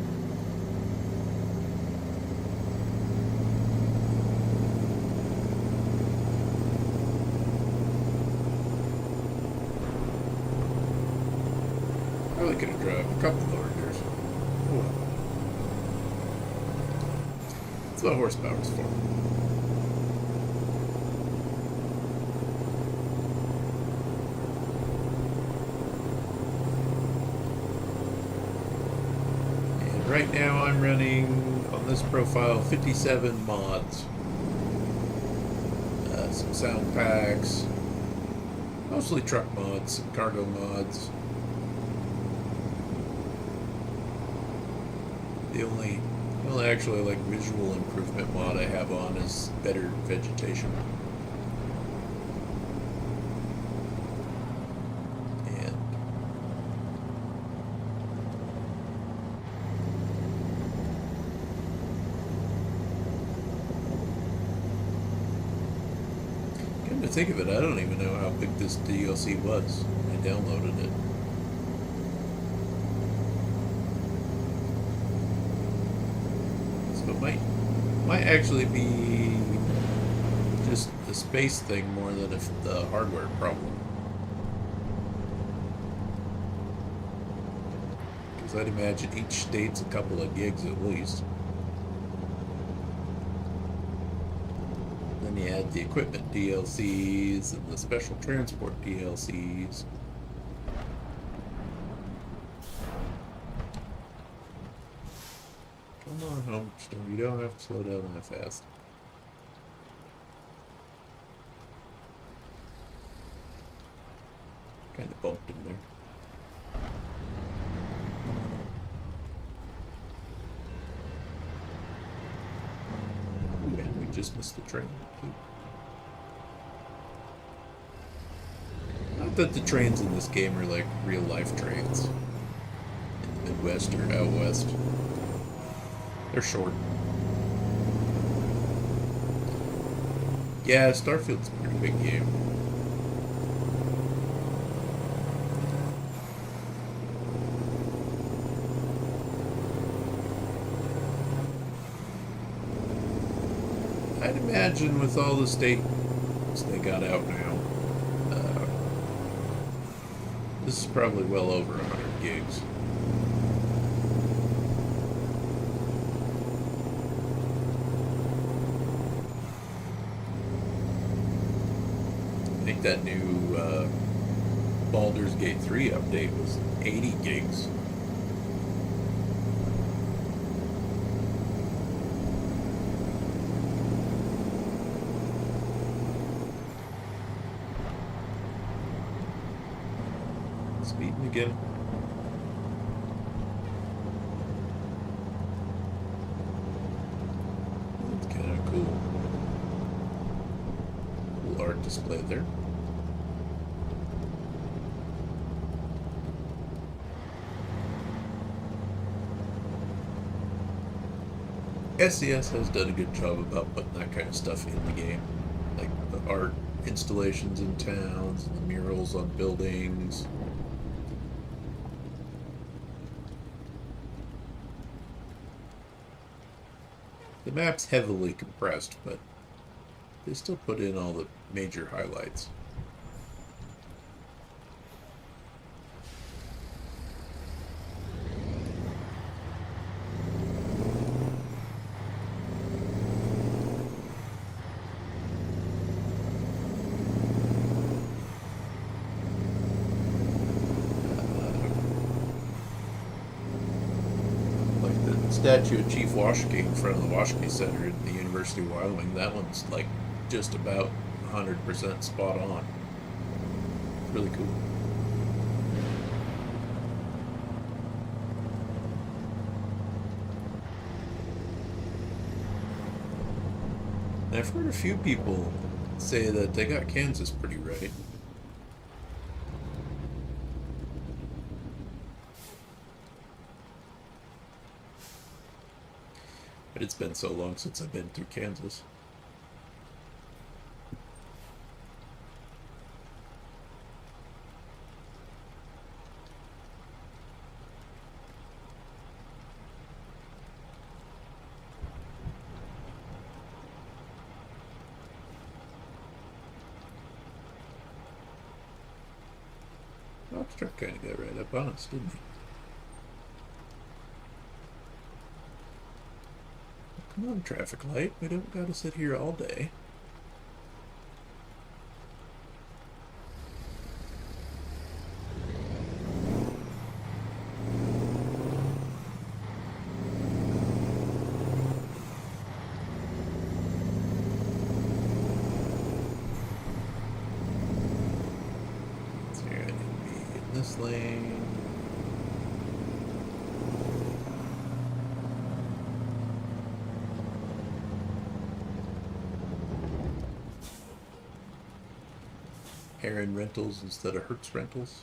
S1: Probably could have dropped a couple lower gears. Oh well. That's what horsepower's for. And right now I'm running on this profile 57 mods. Some sound packs, mostly truck mods, some cargo mods. The only actually like visual improvement mod I have on is better vegetation. And come to think of it, I don't even know how big this DLC was. I downloaded it. Might actually be just the space thing more than the hardware problem. Because I'd imagine each state's a couple of gigs at least. Then you add the equipment DLCs and the special transport DLCs. Come on, Homestar, you don't have to slow down that fast. Kind of bumped in there. Ooh, and we just missed the train, too. Not that the trains in this game are like real life trains in the Midwest or out west. They're short. Yeah, Starfield's a pretty big game. I'd imagine with all the states they got out now, this is probably well over 100 gigs. I think that new Baldur's Gate 3 update was 80 gigs. Speeding again. artwork displayed there. ATS has done a good job about putting that kind of stuff in the game, like the art installations in towns, the murals on buildings. The map's heavily compressed, but they still put in all the major highlights. Statue of Chief Washington in front of the Washington Center at the University of Wyoming. That one's like just about 100% spot on. Really cool. And I've heard a few people say that they got Kansas pretty right. But it's been so long since I've been through Kansas. Box truck kind of got right up on us, didn't he? Come on, traffic light. We don't gotta sit here all day. So here I need to be in this lane. Heron Rentals instead of Hertz Rentals.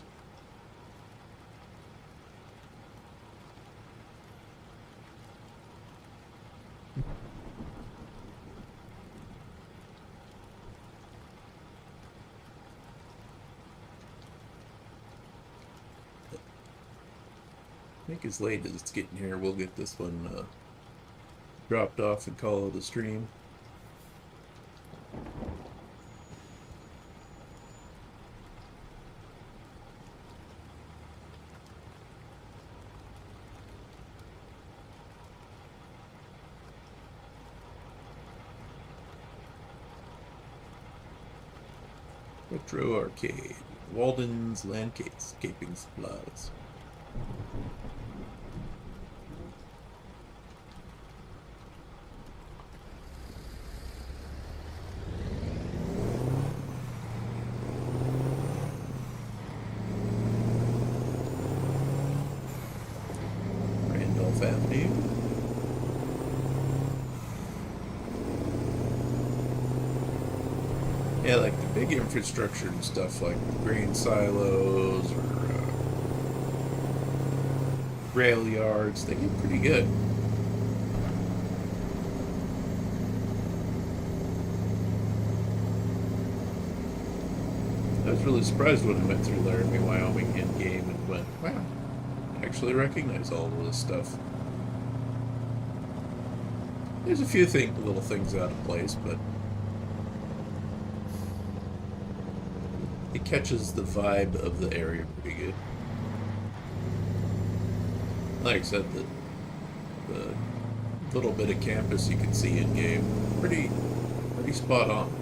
S1: I think as late as it's getting here, we'll get this one dropped off and call it a stream. Retro Arcade, Walden's Landscaping Supplies. Randolph Avenue. Yeah, like the big infrastructure and stuff like grain silos or rail yards, they get pretty good. I was really surprised when I went through Laramie, Wyoming in game and went, wow, I actually recognize all of this stuff. There's a few little things out of place, but it catches the vibe of the area pretty good. Like I said, the little bit of campus you can see in game, pretty spot on.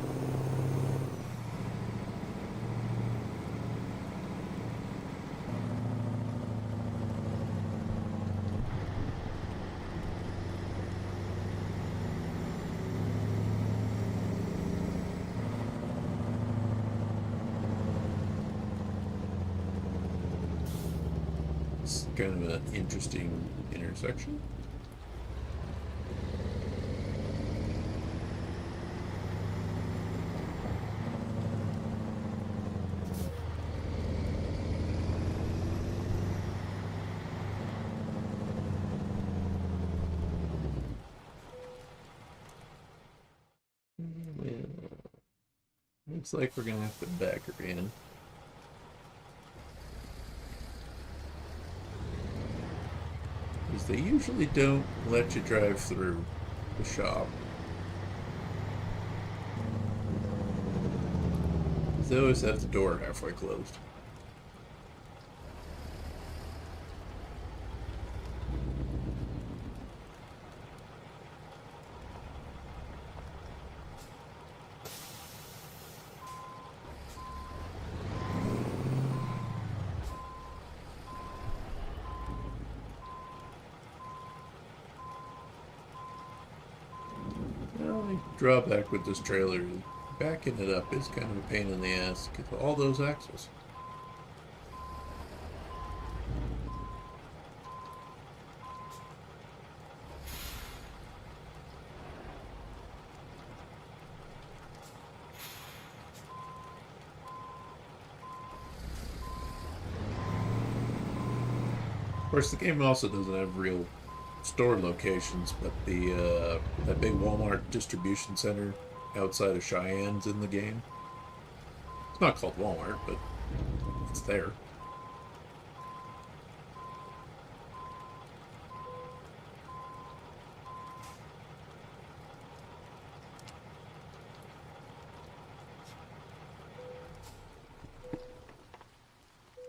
S1: It's kind of an interesting intersection. Looks like we're gonna have to back her in. Because they usually don't let you drive through the shop. They always have the door halfway closed. The only drawback with this trailer is backing it up is kind of a pain in the ass because of all those axles. Of course, the game also doesn't have real store locations, but the that big Walmart distribution center outside of Cheyenne's in the game. It's not called Walmart, but it's there.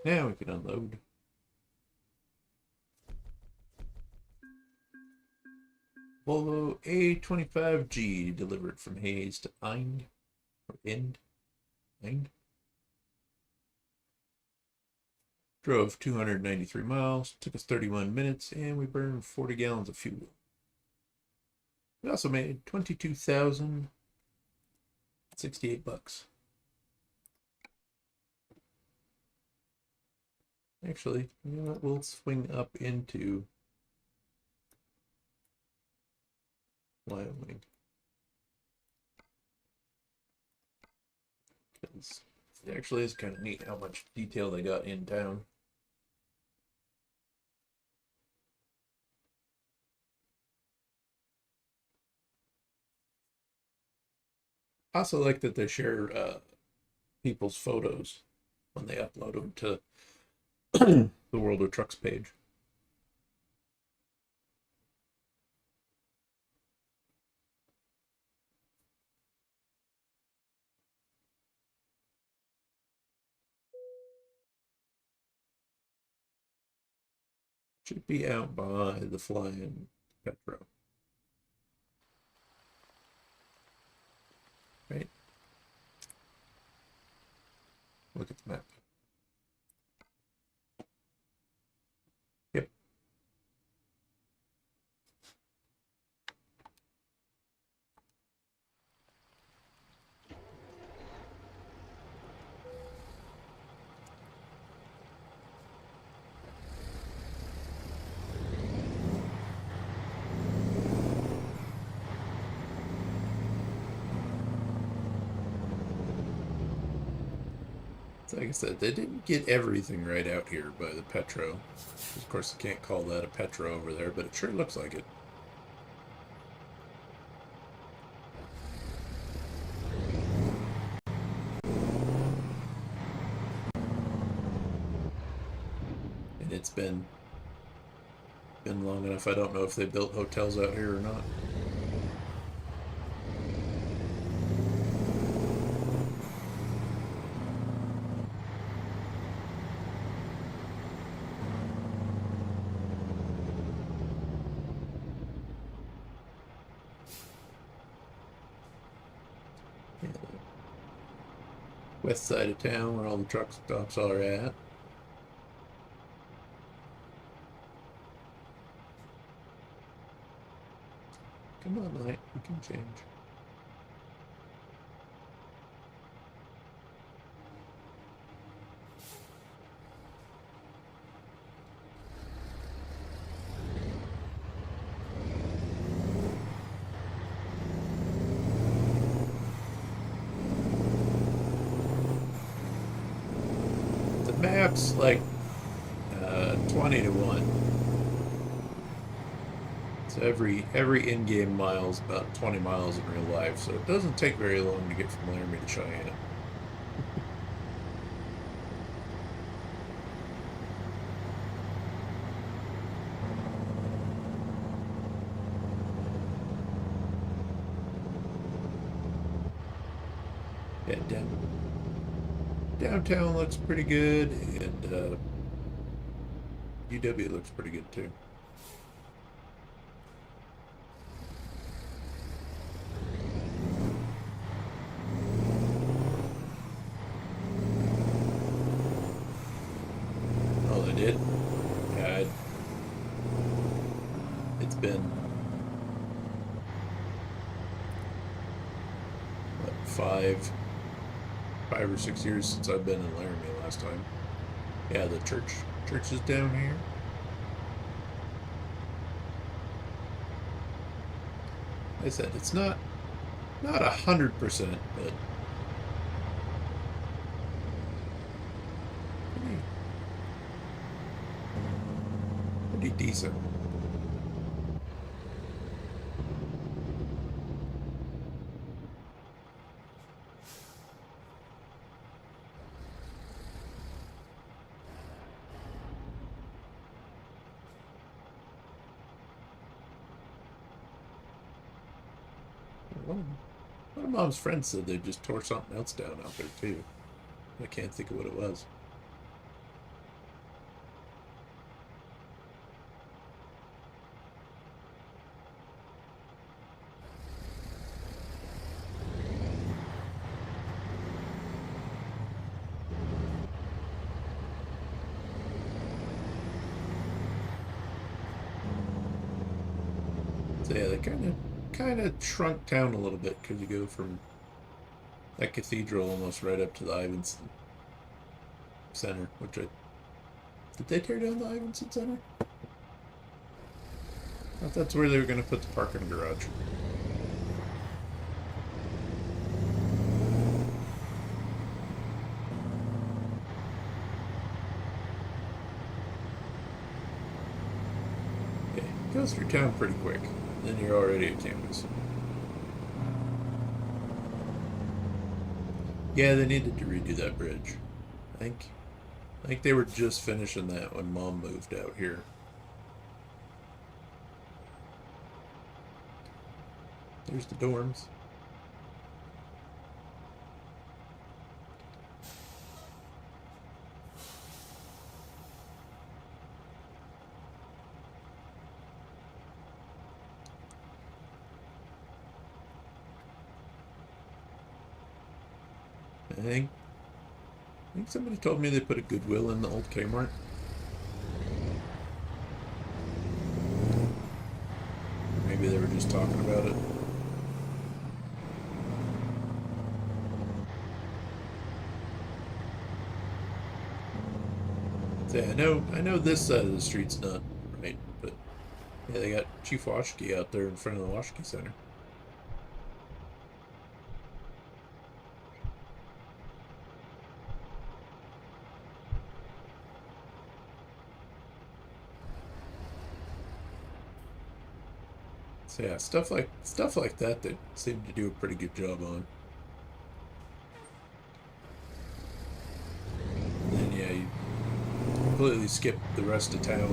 S1: Now we can unload. Volvo A25G delivered from Hayes to Eind, or Eind. Drove 293 miles, took us 31 minutes, and we burned 40 gallons of fuel. We also made $22,068. Actually, you know what? We'll swing up into Wyoming. Because it actually is kind of neat how much detail they got in town. I also like that they share people's photos when they upload them to the World of Trucks page. Should be out by the Flying Petro. Right? Look at the map. Yep. Like I said, they didn't get everything right out here by the Petro. Of course, you can't call that a Petro over there, but it sure looks like it. And it's been long enough. I don't know if they built hotels out here or not. West side of town where all the truck stops are at. Come on, light, we can change. The map's like 20 to 1. So every in-game mile is about 20 miles in real life, so it doesn't take very long to get from Laramie to Cheyenne. Yeah, downtown looks pretty good, and UW looks pretty good too. Oh, they did? Yeah, it's been what, 5 or 6 years since I've been in Laramie last time. Yeah, the church is down here. Like I said, it's not 100%, but pretty, pretty decent. One of Mom's friends said they just tore something else down out there too. I can't think of what it was. So yeah, they kind of shrunk down a little bit because you go from that cathedral almost right up to the Ivinson Center, which I did they tear down the Ivinson Center? I thought that's where they were going to put the parking garage. Okay, goes through town pretty quick. Then you're already at campus. Yeah, they needed to redo that bridge. I think they were just finishing that when Mom moved out here. There's the dorms. I think somebody told me they put a Goodwill in the old Kmart. Maybe they were just talking about it. So yeah, I know this side of the street's not right, but yeah, they got Chief Washki out there in front of the Washki Center. So yeah, stuff like that they seem to do a pretty good job on. And then yeah, you completely skip the rest of town.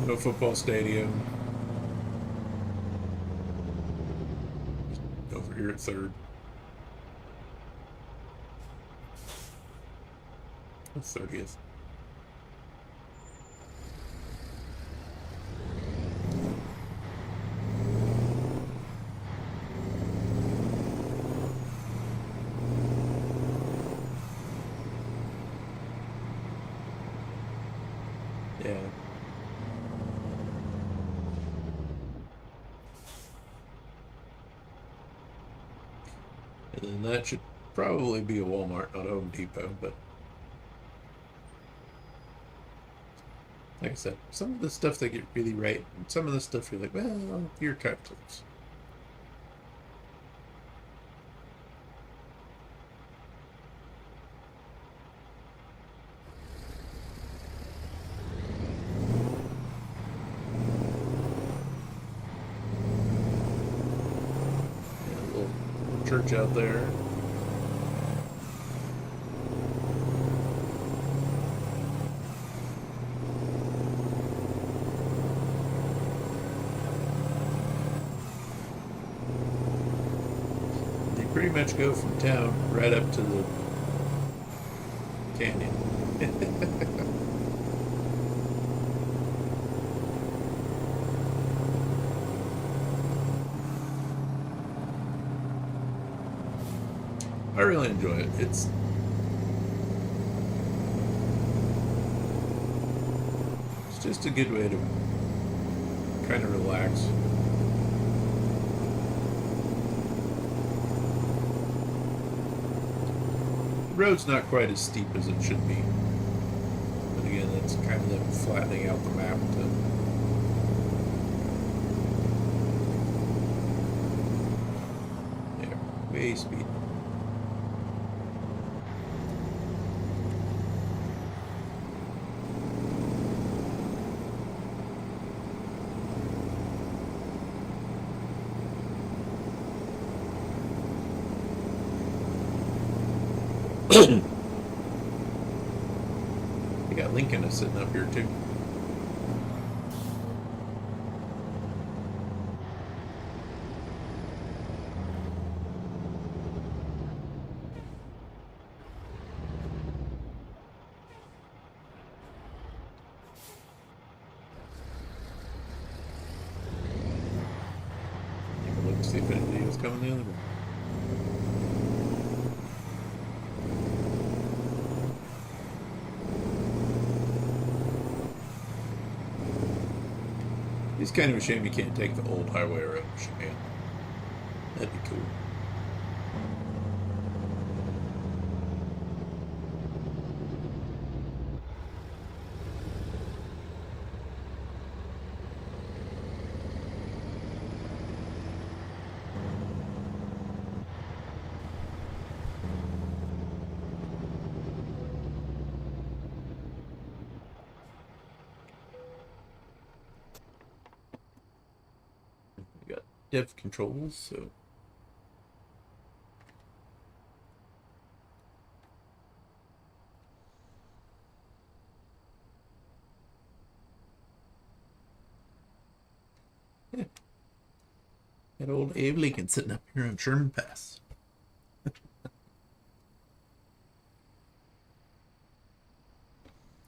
S1: No football stadium. Just over here at Third. That's 30th. Yeah. And then that should probably be a Walmart, not a Home Depot, but like I said, some of the stuff they get really right, and some of the stuff you're like, well, you're kind of close. Yeah, a little church out there. pretty much go from town right up to the canyon. I really enjoy it. It's just a good way to kind of relax. The road's not quite as steep as it should be. But again, that's kind of them flattening out the map to there. Way speed. You got Lincoln is sitting up here too. Take a look and see if anybody was coming the other way. It's kind of a shame you can't take the old highway around Cheyenne. That'd be cool. We got dev controls, so yeah. Got old Abe Lincoln sitting up here on Sherman Pass.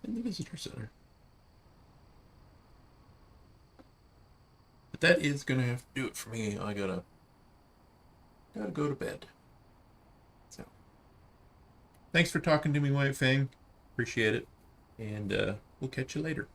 S1: In the visitor center. But that is gonna have to do it for me. I gotta go to bed. So thanks for talking to me, White Fang. Appreciate it. And we'll catch you later.